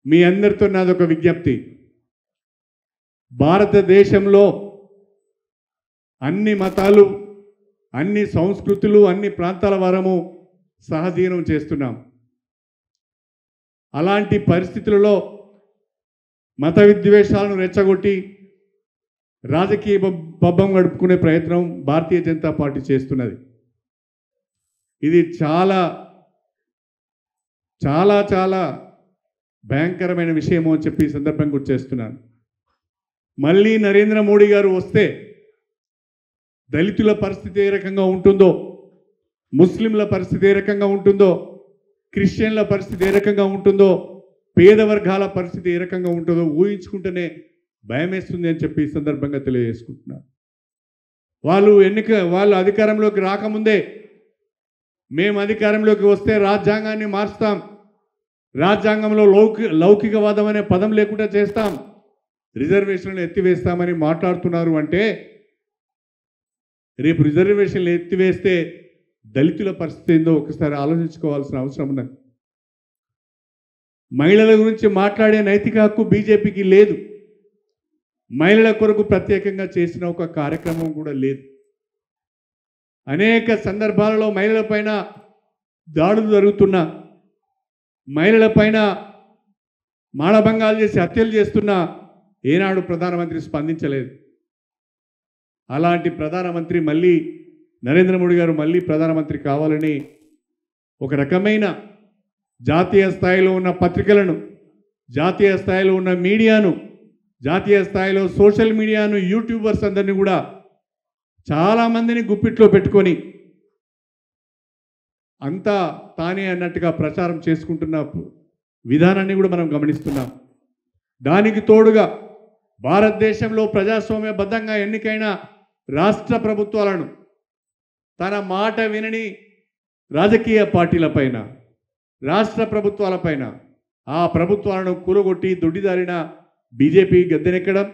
Speaker 3: మీ అందరితో నాదొక విజ్ఞప్తి. భారతదేశంలో అన్ని మతాలు, అన్ని సంస్కృతులు, అన్ని ప్రాంతాల వారము సహజీవనం చేస్తున్నాం. అలాంటి పరిస్థితులలో మత విద్వేషాలను రెచ్చగొట్టి రాజకీయ పబ్బం గడుపుకునే ప్రయత్నం భారతీయ జనతా పార్టీ చేస్తున్నది. ఇది చాలా చాలా చాలా భయంకరమైన విషయము అని చెప్పి ఈ సందర్భంగా గుర్తు చేస్తున్నాను. మళ్ళీ నరేంద్ర మోడీ గారు వస్తే దళితుల పరిస్థితి ఏ రకంగా ఉంటుందో, ముస్లింల పరిస్థితి ఏ రకంగా ఉంటుందో, క్రిస్టియన్ల పరిస్థితి ఏ రకంగా ఉంటుందో, పేద వర్గాల పరిస్థితి ఏ రకంగా ఉంటుందో ఊహించుకుంటేనే భయమేస్తుంది అని చెప్పి ఈ సందర్భంగా తెలియజేసుకుంటున్నారు. వాళ్ళు అధికారంలోకి రాకముందే, మేము అధికారంలోకి వస్తే రాజ్యాంగాన్ని మార్చుతాం, రాజ్యాంగంలో లౌకికవాదం అనే పదం లేకుండా చేస్తాం, రిజర్వేషన్లు ఎత్తివేస్తామని మాట్లాడుతున్నారు. అంటే రేపు రిజర్వేషన్లు ఎత్తివేస్తే దళితుల పరిస్థితి ఏందో ఒకసారి ఆలోచించుకోవాల్సిన అవసరం ఉన్నది. మహిళల గురించి మాట్లాడే నైతిక హక్కు బీజేపీకి లేదు. మహిళల కొరకు ప్రత్యేకంగా చేసిన ఒక కార్యక్రమం కూడా లేదు. అనేక సందర్భాలలో మహిళలపైన దాడులు జరుగుతున్నా, మహిళలపైన మానభంగాలు చేసి హత్యలు చేస్తున్నా ఏనాడు ప్రధానమంత్రి స్పందించలేదు. అలాంటి ప్రధానమంత్రి మళ్ళీ నరేంద్ర మోడీ గారు మళ్ళీ ప్రధానమంత్రి కావాలని ఒక రకమైన జాతీయ స్థాయిలో ఉన్న పత్రికలను, జాతీయ స్థాయిలో ఉన్న మీడియాను, జాతీయ స్థాయిలో సోషల్ మీడియాను, యూట్యూబర్స్ అందరినీ కూడా చాలామందిని గుప్పిట్లో పెట్టుకొని అంతా తానే అన్నట్టుగా ప్రచారం చేసుకుంటున్న విధానాన్ని కూడా మనం గమనిస్తున్నాం. దానికి తోడుగా భారతదేశంలో ప్రజాస్వామ్యబద్ధంగా ఎన్నికైన రాష్ట్ర ప్రభుత్వాలను తన మాట వినని రాజకీయ పార్టీలపైన, రాష్ట్ర ప్రభుత్వాలపైన, ఆ ప్రభుత్వాలను కూలగొట్టి దొడ్డిదారిన బీజేపీ గద్దెనెక్కడం,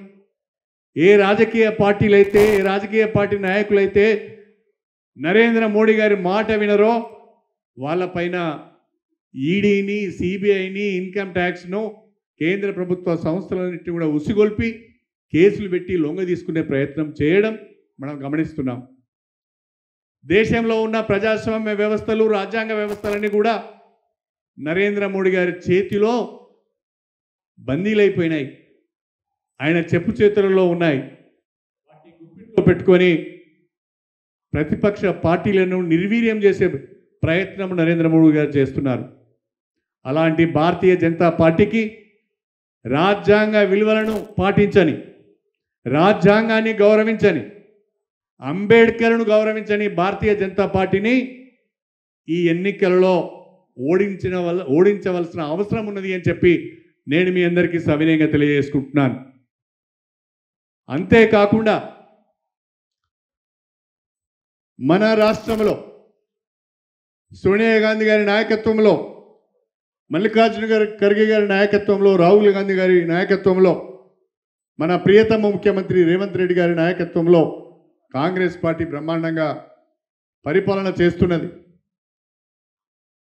Speaker 3: ఏ రాజకీయ పార్టీలైతే, ఏ రాజకీయ పార్టీ నాయకులైతే నరేంద్ర మోడీ గారి మాట వినరో వాళ్ళపైన ఈడీని, సిబిఐని, ఇన్కమ్ ట్యాక్స్ను, కేంద్ర ప్రభుత్వ సంస్థలన్నింటినీ కూడా ఉసిగొల్పి కేసులు పెట్టి లొంగ తీసుకునే ప్రయత్నం చేయడం మనం గమనిస్తున్నాం. దేశంలో ఉన్న ప్రజాస్వామ్య వ్యవస్థలు, రాజ్యాంగ వ్యవస్థలన్నీ కూడా నరేంద్ర మోడీ గారి చేతిలో బందీలైపోయినాయి. ఆయన చెప్పు చేతులలో ఉన్నాయి. వాటిని గుప్పిట్లో పెట్టుకొని ప్రతిపక్ష పార్టీలను నిర్వీర్యం చేసే ప్రయత్నం నరేంద్ర మోడీ గారు చేస్తున్నారు. అలాంటి భారతీయ జనతా పార్టీకి రాజ్యాంగ విలువలను పాటించని, రాజ్యాంగాన్ని గౌరవించని, అంబేద్కర్ను గౌరవించని భారతీయ జనతా పార్టీని ఈ ఎన్నికలలో ఓడించవలసిన అవసరం ఉన్నది అని చెప్పి నేను మీ అందరికీ సవినయంగా తెలియజేసుకుంటున్నాను. అంతేకాకుండా మన రాష్ట్రంలో సోనియా గాంధీ గారి నాయకత్వంలో, మల్లికార్జున ఖర్గే గారి నాయకత్వంలో, రాహుల్ గాంధీ గారి నాయకత్వంలో, మన ప్రియతమ ముఖ్యమంత్రి రేవంత్ రెడ్డి గారి నాయకత్వంలో కాంగ్రెస్ పార్టీ బ్రహ్మాండంగా పరిపాలన చేస్తున్నది.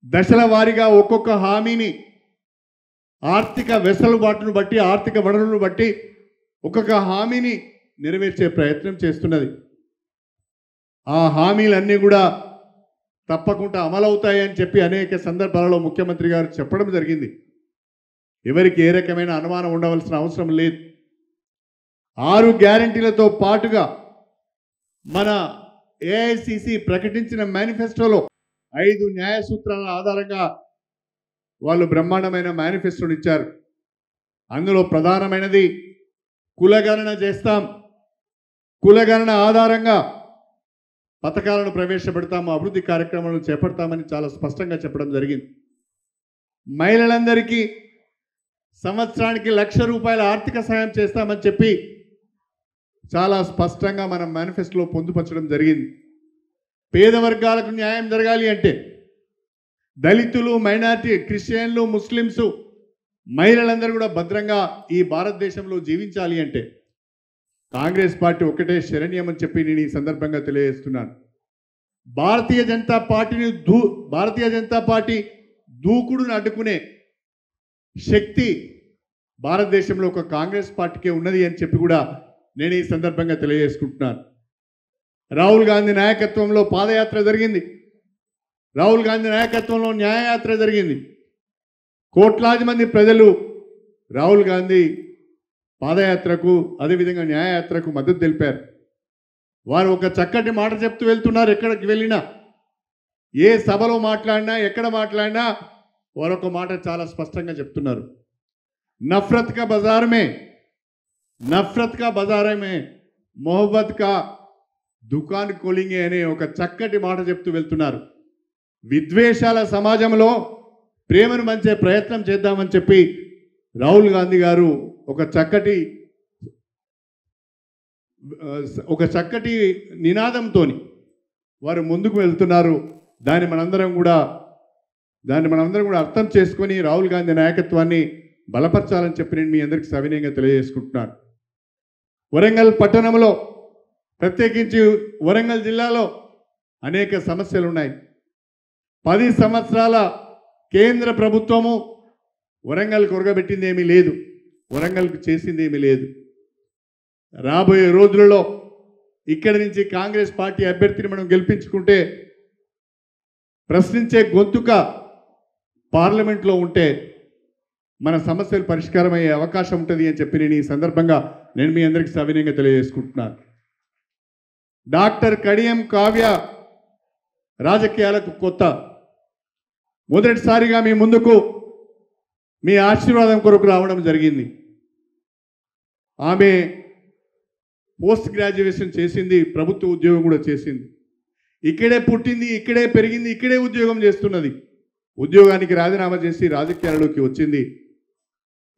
Speaker 3: దశల వారీగా ఒక్కొక్క హామీని ఆర్థిక వెసులుబాటును బట్టి, ఆర్థిక వనరులను బట్టి ఒక్కొక్క హామీని నెరవేర్చే ప్రయత్నం చేస్తున్నది. ఆ హామీలన్నీ కూడా తప్పకుండా అమలవుతాయని చెప్పి అనేక సందర్భాలలో ముఖ్యమంత్రి గారు చెప్పడం జరిగింది. ఎవరికి ఏ రకమైన అనుమానం ఉండవలసిన అవసరం లేదు. 6 గ్యారంటీలతో పాటుగా మన ఏఐసిసి ప్రకటించిన మేనిఫెస్టోలో 5 న్యాయ సూత్రాల ఆధారంగా వాళ్ళు బ్రహ్మాండమైన మేనిఫెస్టోని ఇచ్చారు. అందులో ప్రధానమైనది కులగణన చేస్తాం, కులగణన ఆధారంగా పథకాలను ప్రవేశపెడతాము, అభివృద్ధి కార్యక్రమాలను చేపడతామని చాలా స్పష్టంగా చెప్పడం జరిగింది. మహిళలందరికీ సంవత్సరానికి ₹1,00,000 ఆర్థిక సహాయం చేస్తామని చెప్పి చాలా స్పష్టంగా మనం మేనిఫెస్టోలో పొందుపరచడం జరిగింది. పేద వర్గాలకు న్యాయం జరగాలి అంటే, దళితులు, మైనారిటీ, క్రిస్టియన్లు, ముస్లిమ్స్, మహిళలందరూ కూడా భద్రంగా ఈ భారతదేశంలో జీవించాలి అంటే కాంగ్రెస్ పార్టీ ఒకటే శరణ్యం అని చెప్పి నేను ఈ సందర్భంగా తెలియజేస్తున్నాను. భారతీయ జనతా పార్టీ దూకుడును అడ్డుకునే శక్తి భారతదేశంలో ఒక కాంగ్రెస్ పార్టీకే ఉన్నది అని చెప్పి కూడా నేను ఈ సందర్భంగా తెలియజేసుకుంటున్నాను. రాహుల్ గాంధీ నాయకత్వంలో పాదయాత్ర జరిగింది. రాహుల్ గాంధీ నాయకత్వంలో న్యాయయాత్ర జరిగింది. కోట్లాది మంది ప్రజలు రాహుల్ గాంధీ పాదయాత్రకు, అదేవిధంగా న్యాయయాత్రకు మద్దతు తెలిపారు. వారు ఒక చక్కటి మాట చెప్తూ వెళ్తున్నారు. ఎక్కడికి వెళ్ళినా, ఏ సభలో మాట్లాడినా, ఎక్కడ మాట్లాడినా వారు ఒక మాట చాలా స్పష్టంగా చెప్తున్నారు. నఫరత్ కా బజార్ మే మొహబ్బత్ కా దుకాన్ కోలింగే అనే ఒక చక్కటి మాట చెప్తూ వెళ్తున్నారు. విద్వేషాల సమాజంలో ప్రేమను పంచే ప్రయత్నం చేద్దామని చెప్పి రాహుల్ గాంధీ గారు ఒక చక్కటి నినాదంతో వారు ముందుకు వెళ్తున్నారు. దాన్ని మనందరం కూడా అర్థం చేసుకొని రాహుల్ గాంధీ నాయకత్వాన్ని బలపరచాలని చెప్పి నేను మీ అందరికీ సవినయంగా తెలియజేసుకుంటున్నాను. వరంగల్ పట్టణంలో, ప్రత్యేకించి వరంగల్ జిల్లాలో అనేక సమస్యలు ఉన్నాయి. 10 సంవత్సరాల కేంద్ర ప్రభుత్వము వరంగల్కి ఒరగబెట్టింది ఏమీ లేదు, వరంగల్కి చేసింది ఏమీ లేదు. రాబోయే రోజులలో ఇక్కడి నుంచి కాంగ్రెస్ పార్టీ అభ్యర్థిని మనం గెలిపించుకుంటే ప్రశ్నించే గొంతుక పార్లమెంట్లో ఉంటే మన సమస్యలు పరిష్కారం అయ్యే అవకాశం ఉంటుంది అని చెప్పి నేను ఈ సందర్భంగా నేను మీ అందరికీ సవినయంగా తెలియజేసుకుంటున్నాను. డాక్టర్ కడియం కావ్య రాజకీయాలకు కొత్త. మొదటిసారిగా మీ ముందుకు మీ ఆశీర్వాదం కొరకు రావడం జరిగింది. ఆమె పోస్ట్ గ్రాడ్యుయేషన్ చేసింది, ప్రభుత్వ ఉద్యోగం కూడా చేసింది. ఇక్కడే పుట్టింది, ఇక్కడే పెరిగింది, ఇక్కడే ఉద్యోగం చేస్తున్నది. ఉద్యోగానికి రాజీనామా చేసి రాజకీయాల్లోకి వచ్చింది.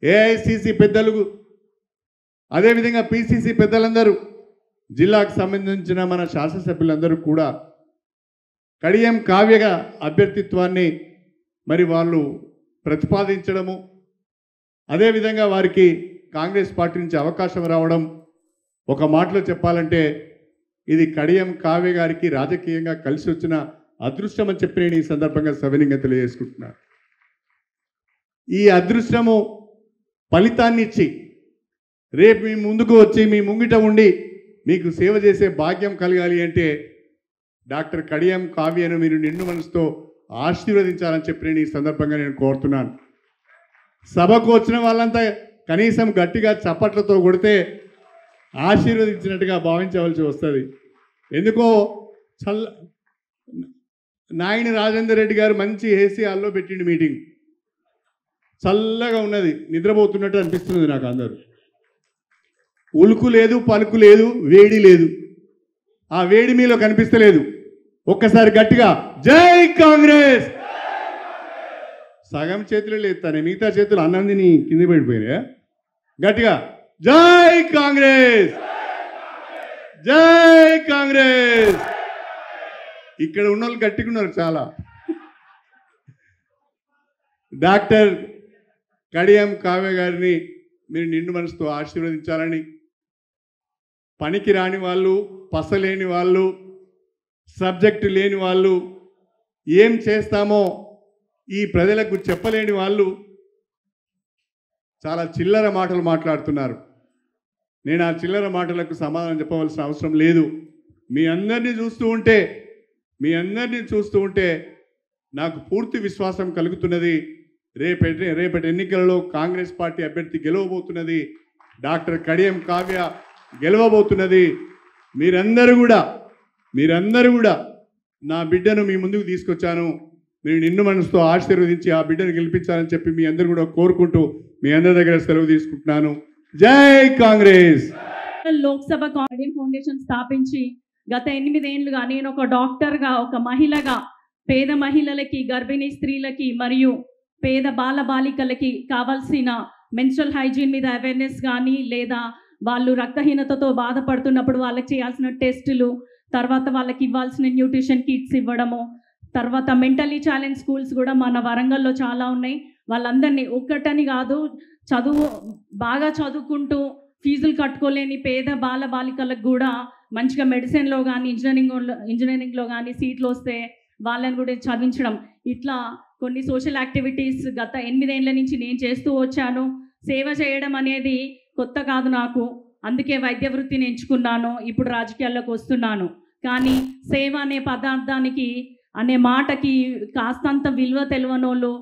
Speaker 3: ఏఐసిసి పెద్దలు, అదేవిధంగా పిసిసి పెద్దలందరూ, జిల్లాకు సంబంధించిన మన శాసనసభ్యులందరూ కూడా కడియం కావ్యగా అభ్యర్థిత్వాన్ని మరి వాళ్ళు ప్రతిపాదించడము, అదేవిధంగా వారికి కాంగ్రెస్ పార్టీ నుంచి అవకాశం రావడం, ఒక మాటలో చెప్పాలంటే ఇది కడియం కావ్య గారికి రాజకీయంగా కలిసి వచ్చిన అదృష్టం అని చెప్పి నేను ఈ సందర్భంగా సవినీయంగా తెలియజేసుకుంటున్నాను. ఈ అదృష్టము ఫలితాన్ని ఇచ్చి రేపు మీ ముందుకు వచ్చి మీ ముంగిట ఉండి మీకు సేవ చేసే భాగ్యం కలగాలి అంటే డాక్టర్ కడియం కావ్యను మీరు నిండు మనసుతో ఆశీర్వదించాలని చెప్పి నేను ఈ సందర్భంగా నేను కోరుతున్నాను. సభకు వచ్చిన వాళ్ళంతా కనీసం గట్టిగా చప్పట్లతో కొడితే ఆశీర్వదించినట్టుగా భావించవలసి వస్తుంది. ఎందుకో నాయని రాజేందర్ రెడ్డి గారు మంచి ఏసీ హాల్లో పెట్టిండు మీటింగ్, చల్లగా ఉన్నది, నిద్రపోతున్నట్టు అనిపిస్తున్నది నాకు. అందరూ ఉలుకు లేదు, పలుకు లేదు, వేడి లేదు. ఆ వేడి మీలో కనిపిస్తలేదు. ఒక్కసారి గట్టిగా జై కాంగ్రెస్. సగం చేతులు లేస్తానే, మిగతా చేతులు అన్నం తిని కింద పడిపోయినాయా? గట్టిగా జై కాంగ్రెస్, జై కాంగ్రెస్. ఇక్కడ ఉన్న వాళ్ళు గట్టిగా ఉన్నారు చాలా. డాక్టర్ కడియం కావ్య గారిని మీరు నిండు మనసుతో ఆశీర్వదించాలని, పనికి రాని వాళ్ళు, పసలేని వాళ్ళు, సబ్జెక్టు లేని వాళ్ళు, ఏం చేస్తామో ఈ ప్రజలకు చెప్పలేని వాళ్ళు చాలా చిల్లర మాటలు మాట్లాడుతున్నారు. నేను ఆ చిల్లర మాటలకు సమాధానం చెప్పవలసిన అవసరం లేదు. మీ అందరినీ చూస్తూ ఉంటే నాకు పూర్తి విశ్వాసం కలుగుతున్నది. రేపటి ఎన్నికలలో కాంగ్రెస్ పార్టీ అభ్యర్థి గెలవబోతున్నది, డాక్టర్ కడియం కావ్య గెలవబోతున్నది. మీరందరూ కూడా నా బిడ్డను మీ ముందుకు తీసుకొచ్చాను, మీరు నిండు మనసుతో ఆశీర్వదించి ఆ బిడ్డను గెలిపించాలని చెప్పి మీ అందరూ కూడా కోరుకుంటూ మీ అందరి దగ్గర సెలవు తీసుకుంటున్నాను. జై కాంగ్రెస్.
Speaker 4: లోక్సభ కడియం ఫౌండేషన్ స్థాపించి గత 8 ఏళ్లుగా నేను ఒక డాక్టర్గా, ఒక మహిళగా పేద మహిళలకి, గర్భిణీ స్త్రీలకి మరియు పేద బాల బాలికలకి కావాల్సిన మెన్స్ట్రల్ హైజీన్ మీద అవేర్నెస్ కానీ, లేదా వాళ్ళు రక్తహీనతతో బాధపడుతున్నప్పుడు వాళ్ళకి చేయాల్సిన టెస్టులు, తర్వాత వాళ్ళకి ఇవ్వాల్సిన న్యూట్రిషన్ కిట్స్ ఇవ్వడము, తర్వాత మెంటలీ ఛాలెంజ్ స్కూల్స్ కూడా మన వరంగల్లో చాలా ఉన్నాయి. వాళ్ళందరినీ ఒక్కటని కాదు, బాగా చదువుకుంటూ ఫీజులు కట్టుకోలేని పేద బాల బాలికలకు కూడా మంచిగా మెడిసిన్లో కానీ ఇంజనీరింగ్లో కానీ సీట్లు వస్తే వాళ్ళని కూడా చదివించడం, ఇట్లా కొన్ని సోషల్ యాక్టివిటీస్ గత 8 ఏళ్ల నుంచి నేను చేస్తూ వచ్చాను. సేవ చేయడం అనేది కొత్త కాదు నాకు, అందుకే వైద్య వృత్తిని ఎంచుకున్నాను, ఇప్పుడు రాజకీయాల్లోకి వస్తున్నాను. కానీ సేవ అనే పదార్థానికి, అనే మాటకి కాస్తంత విలువ తెలియనోళ్ళు,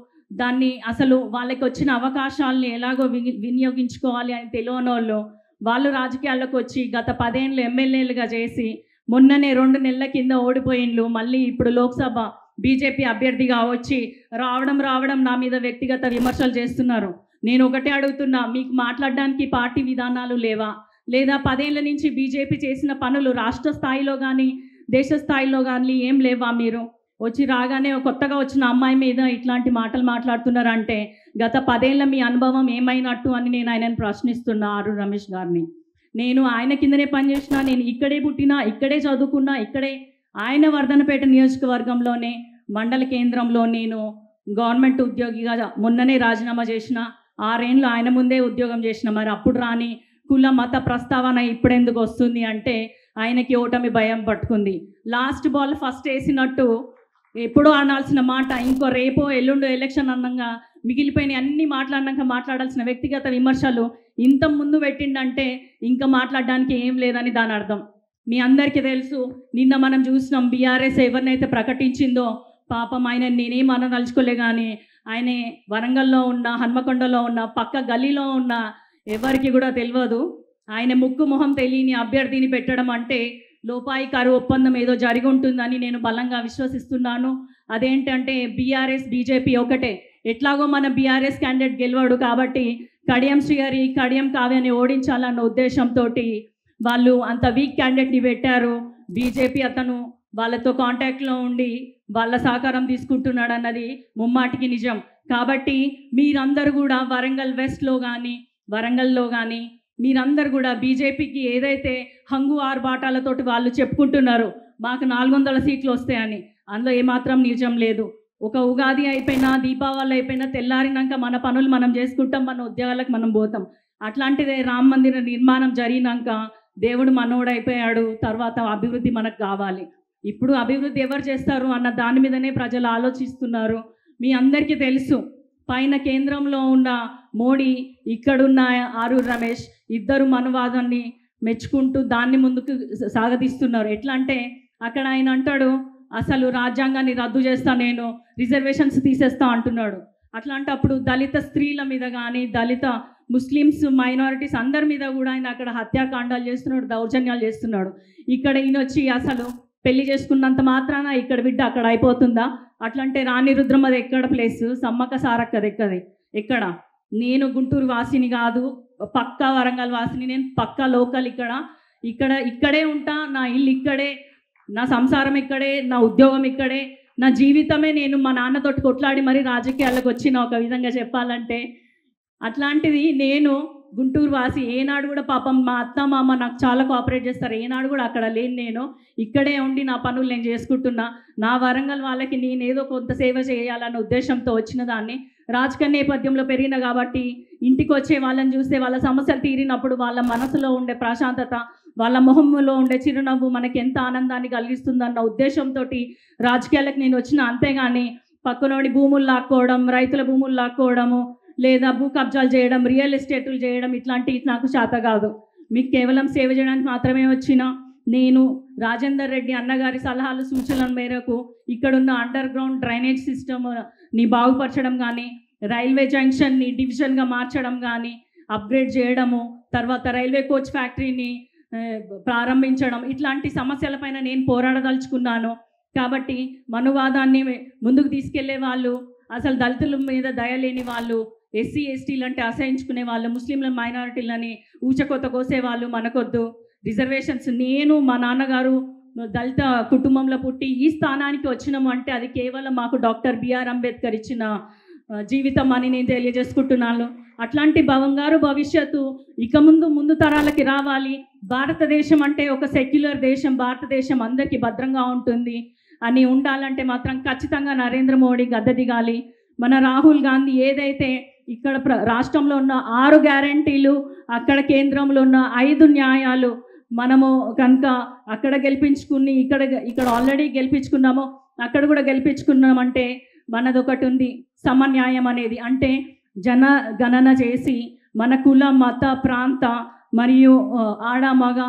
Speaker 4: దాన్ని అసలు వాళ్ళకి వచ్చిన అవకాశాలని ఎలాగో వినియోగించుకోవాలి అని తెలియనోళ్ళు, వాళ్ళు రాజకీయాల్లోకి వచ్చి గత 10 ఏళ్ళు ఎమ్మెల్యేలుగా చేసి మొన్ననే 2 నెలల కింద ఓడిపోయిండ్లు. మళ్ళీ ఇప్పుడు లోక్సభ బీజేపీ అభ్యర్థిగా వచ్చి రావడం నా మీద వ్యక్తిగత విమర్శలు చేస్తున్నారు. నేను ఒకటే అడుగుతున్నా, మీకు మాట్లాడడానికి పార్టీ విధానాలు లేవా? లేదా 10 ఏళ్ల నుంచి బీజేపీ చేసిన పనులు రాష్ట్ర స్థాయిలో కానీ దేశ స్థాయిలో కానీ ఏం లేవా? మీరు వచ్చి రాగానే కొత్తగా వచ్చిన అమ్మాయి మీద ఇట్లాంటి మాటలు మాట్లాడుతున్నారంటే గత 10 ఏళ్ల మీ అనుభవం ఏమైనట్టు అని నేను ఆయనను ప్రశ్నిస్తున్నా. ఆరు రమేష్ గారిని, నేను ఆయన కిందనే పనిచేసిన, నేను ఇక్కడే పుట్టినా, ఇక్కడే చదువుకున్నా, ఇక్కడే ఆయన వర్ధనపేట నియోజకవర్గంలోనే మండల కేంద్రంలో నేను గవర్నమెంట్ ఉద్యోగిగా మొన్ననే రాజీనామా చేసిన. 6 ఏళ్ళు ఆయన ముందే ఉద్యోగం చేసిన. మరి అప్పుడు రాని కుల మత ప్రస్తావన ఇప్పుడెందుకు వస్తుంది అంటే ఆయనకి ఓటమి భయం పట్టుకుంది. లాస్ట్ బాల్ ఫస్ట్ వేసినట్టు ఎప్పుడో అనాల్సిన మాట ఇంకో రేపో ఎల్లుండో ఎలక్షన్ అన్నంగా మిగిలిపోయిన అన్ని మాట్లాడాల్సిన వ్యక్తిగత విమర్శలు ఇంత ముందు పెట్టిండంటే ఇంకా మాట్లాడడానికి ఏం లేదని దాని అర్థం. మీ అందరికీ తెలుసు, నిన్న మనం చూసినాం బీఆర్ఎస్ ఎవరినైతే ప్రకటించిందో పాపం ఆయన నేనేం అనదలుచుకోలే, కానీ ఆయన వరంగల్లో ఉన్న, హన్మకొండలో ఉన్న, పక్క గల్లీలో ఉన్న ఎవరికి కూడా తెలియదు. ఆయన ముక్కు మొహం తెలియని అభ్యర్థిని పెట్టడం అంటే లోపాయికారు ఒప్పందం ఏదో జరిగి ఉంటుందని నేను బలంగా విశ్వసిస్తున్నాను. అదేంటంటే బీఆర్ఎస్ బీజేపీ ఒకటే, ఎట్లాగో మన బీఆర్ఎస్ క్యాండిడేట్ గెలవాడు కాబట్టి కడియం శ్రీహరి, కడియం కావ్యని ఓడించాలన్న ఉద్దేశంతో వాళ్ళు అంత వీక్ క్యాండిడేట్ని పెట్టారు. బీజేపీ అతను వాళ్ళతో కాంటాక్ట్లో ఉండి వాళ్ళ సహకారం తీసుకుంటున్నాడు అన్నది ముమ్మాటికి నిజం. కాబట్టి మీరందరూ కూడా వరంగల్ వెస్ట్లో కానీ వరంగల్లో కానీ మీరందరూ కూడా బీజేపీకి ఏదైతే హంగు ఆర్భాటాలతోటి వాళ్ళు చెప్పుకుంటున్నారు మాకు 400 సీట్లు వస్తాయని, అందులో ఏమాత్రం నిజం లేదు. ఒక ఉగాది అయిపోయినా, దీపావళి అయిపోయినా తెల్లారినాక మన పనులు మనం చేసుకుంటాం, మన ఉద్యోగాలకు మనం పోతాం. అట్లాంటిదే రామ మందిర నిర్మాణం జరిగినాక దేవుడు మనోడైపోయాడు, తర్వాత అభివృద్ధి మనకు కావాలి. ఇప్పుడు అభివృద్ధి ఎవరు చేస్తారు అన్న దాని మీదనే ప్రజలు ఆలోచిస్తున్నారు. మీ అందరికీ తెలుసు, పైన కేంద్రంలో ఉన్న మోడీ, ఇక్కడున్న ఆరూర్ రమేష్ ఇద్దరు మనువాదాన్ని మెచ్చుకుంటూ దాన్ని ముందుకు సాగదీస్తున్నారు. ఎట్లా అంటే అక్కడ ఆయన అంటాడు, అసలు రాజ్యాంగాన్ని రద్దు చేస్తా, నేను రిజర్వేషన్స్ తీసేస్తా అంటున్నాడు. అట్లాంటప్పుడు దళిత స్త్రీల మీద కానీ, దళిత ముస్లిమ్స్ మైనారిటీస్ అందరి మీద కూడా ఆయన అక్కడ హత్యాకాండాలు చేస్తున్నాడు, దౌర్జన్యాలు చేస్తున్నాడు. ఇక్కడ ఈయన వచ్చి అసలు పెళ్లి చేసుకున్నంత మాత్రాన ఇక్కడ బిడ్డ అక్కడ అయిపోతుందా? అట్లంటే రాణి రుద్రమది ఎక్కడ ప్లేస్, సమ్మక్క సారక్కది ఎక్కడ? నేను గుంటూరు వాసిని కాదు, పక్కా వరంగల్ వాసిని, నేను పక్కా లోకల్. ఇక్కడే ఉంటా, నా ఇల్లు ఇక్కడే, నా సంసారం ఇక్కడే, నా ఉద్యోగం ఇక్కడే, నా జీవితమే నేను మా నాన్నతోటి కొట్లాడి మరి రాజకీయాలకు వచ్చిన, ఒక విధంగా చెప్పాలంటే. అట్లాంటిది నేను గుంటూరు వాసి, ఏనాడు కూడా పాపం మా అత్త మామ నాకు చాలా కోఆపరేట్ చేస్తారు, ఏనాడు కూడా అక్కడ లేని నేను ఇక్కడే ఉండి నా పనులు నేను చేసుకుంటున్నా. నా వరంగల్ వాళ్ళకి నేను ఏదో కొంత సేవ చేయాలన్న ఉద్దేశంతో వచ్చిన దాన్ని. రాజకీయ నేపథ్యంలో పెరిగిన కాబట్టి ఇంటికి వచ్చే వాళ్ళని చూస్తే వాళ్ళ సమస్యలు తీరినప్పుడు వాళ్ళ మనసులో ఉండే ప్రశాంతత, వాళ్ళ మొహంలో ఉండే చిరునవ్వు మనకి ఎంత ఆనందాన్ని కలిగిస్తుందన్న ఉద్దేశంతో రాజకీయాలకు నేను వచ్చిన. అంతేగాని పక్కనోడి భూములు లాక్కోవడం, రైతుల భూములు లాక్కోవడము, లేదా భూ కబ్జాలు చేయడం, రియల్ ఎస్టేట్లు చేయడం, ఇట్లాంటివి నాకు చేత కాదు. మీకు కేవలం సేవ చేయడానికి మాత్రమే వచ్చిన నేను రాజేందర్ రెడ్డి అన్నగారి సలహాలు సూచనల మేరకు ఇక్కడున్న అండర్ గ్రౌండ్ డ్రైనేజ్ సిస్టమ్ని బాగుపరచడం కానీ, రైల్వే జంక్షన్ని డివిజన్గా మార్చడం కానీ, అప్గ్రేడ్ చేయడము, తర్వాత రైల్వే కోచ్ ఫ్యాక్టరీని ప్రారంభించడం, ఇట్లాంటి సమస్యలపైన నేను పోరాడదలుచుకున్నాను. కాబట్టి మనువాదాన్ని ముందుకు తీసుకెళ్లే వాళ్ళు, అసలు దళితుల మీద దయలేని వాళ్ళు, ఎస్సీ ఎస్టీలు అంటే అసహించుకునే వాళ్ళు, ముస్లింల మైనారిటీలని ఊచకొత కోసేవాళ్ళు మనకొద్దు. రిజర్వేషన్స్, నేను మా నాన్నగారు దళిత కుటుంబంలో పుట్టి ఈ స్థానానికి వచ్చినాము అంటే అది కేవలం మాకు డాక్టర్ బిఆర్ అంబేద్కర్ ఇచ్చిన జీవితం అని నేను తెలియజేసుకుంటున్నాను. అట్లాంటి బంగారు భవిష్యత్తు ఇక ముందు తరాలకి రావాలి. భారతదేశం అంటే ఒక సెక్యులర్ దేశం, భారతదేశం అందరికీ భద్రంగా ఉంటుంది అని ఉండాలంటే మాత్రం ఖచ్చితంగా నరేంద్ర మోడీ గద్దె దిగాలి. మన రాహుల్ గాంధీ ఏదైతే ఇక్కడ రాష్ట్రంలో ఉన్న 6 గ్యారంటీలు, అక్కడ కేంద్రంలో ఉన్న 5 న్యాయాలు మనము కనుక అక్కడ గెలిపించుకుని ఇక్కడ ఆల్రెడీ గెలిపించుకున్నాము, అక్కడ కూడా గెలిపించుకున్నామంటే మనది ఒకటి ఉంది, సమన్యాయం అనేది. అంటే జనగణన చేసి మన కుల, మత, ప్రాంత మరియు ఆడ మగ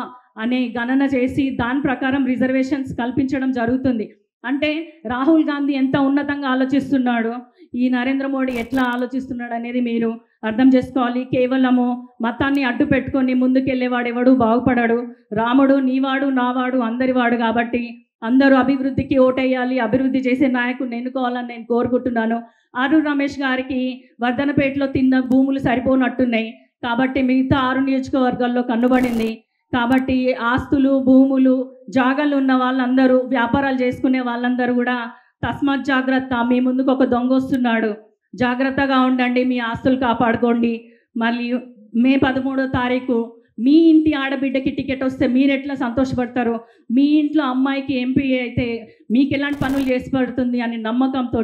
Speaker 4: అనే గణన చేసి దాని ప్రకారం రిజర్వేషన్స్ కల్పించడం జరుగుతుంది. అంటే రాహుల్ గాంధీ ఎంత ఉన్నతంగా ఆలోచిస్తున్నాడో ఈ నరేంద్ర మోడీ ఎట్లా ఆలోచిస్తున్నాడు అనేది మీరు అర్థం చేసుకోవాలి. కేవలము మతాన్ని అడ్డు పెట్టుకొని ముందుకెళ్ళేవాడు ఎవడు బాగుపడాడు. రాముడు నీవాడు నావాడు అందరివాడు. కాబట్టి అందరూ అభివృద్ధికి ఓటేయాలి, అభివృద్ధి చేసే నాయకుడిని ఎన్నుకోవాలని నేను కోరుకుంటున్నాను. ఆరూర్ రమేష్ గారికి వర్ధనపేటలో తిన్న భూములు సరిపోనట్టున్నాయి కాబట్టి మిగతా 6 నియోజకవర్గాల్లో కన్నుబడింది. కాబట్టి ఆస్తులు, భూములు, జాగాలు ఉన్న వాళ్ళందరూ, వ్యాపారాలు చేసుకునే వాళ్ళందరూ కూడా తస్మాత్ జాగ్రత్త, మీ ముందుకు ఒక దొంగ వస్తున్నాడు, జాగ్రత్తగా ఉండండి, మీ ఆస్తులు కాపాడుకోండి. మరియు మే 13వ తారీఖు మీ ఇంటి ఆడబిడ్డకి టికెట్ వస్తే మీరు ఎట్లా సంతోషపడతారో, మీ ఇంట్లో అమ్మాయికి ఎంపీ అయితే మీకు ఎలాంటి పనులు చేసి పడుతుంది అనే నమ్మకంతో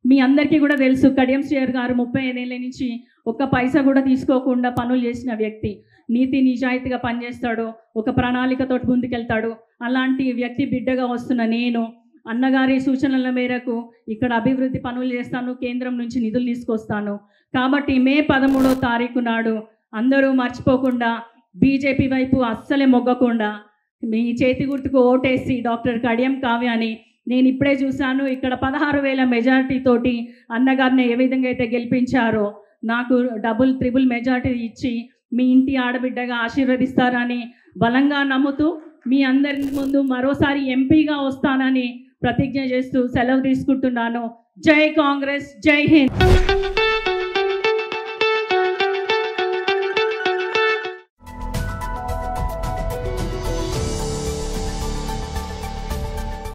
Speaker 4: మీ అందరికీ కూడా తెలుసు. కడియం శ్రీహర్ గారు 35 ఏళ్ళ నుంచి ఒక్క పైసా కూడా తీసుకోకుండా పనులు చేసిన వ్యక్తి. నీతి నిజాయితీగా పనిచేస్తాడు, ఒక ప్రణాళికతో ముందుకెళ్తాడు. అలాంటి వ్యక్తి బిడ్డగా వస్తున్న నేను అన్నగారి సూచనల మేరకు ఇక్కడ అభివృద్ధి పనులు చేస్తాను, కేంద్రం నుంచి నిధులు తీసుకొస్తాను. కాబట్టి మే 13వ తారీఖు నాడు అందరూ మర్చిపోకుండా బీజేపీ వైపు అస్సలే మొగ్గకుండా మీ చేతి గుర్తుకు ఓటేసి డాక్టర్ కడియం కావ్యాని, నేను ఇప్పుడే చూశాను ఇక్కడ 16,000 మెజారిటీ తోటి అన్నగారిని ఏ విధంగా అయితే గెలిపించారో నాకు డబుల్ ట్రిపుల్ మెజారిటీ ఇచ్చి మీ ఇంటి ఆడబిడ్డగా ఆశీర్వదిస్తారని బలంగా నమ్ముతూ మీ అందరి ముందు మరోసారి ఎంపీగా వస్తానని ప్రతిజ్ఞ చేస్తూ సెలవు తీసుకుంటున్నాను. జై కాంగ్రెస్, జై హింద్.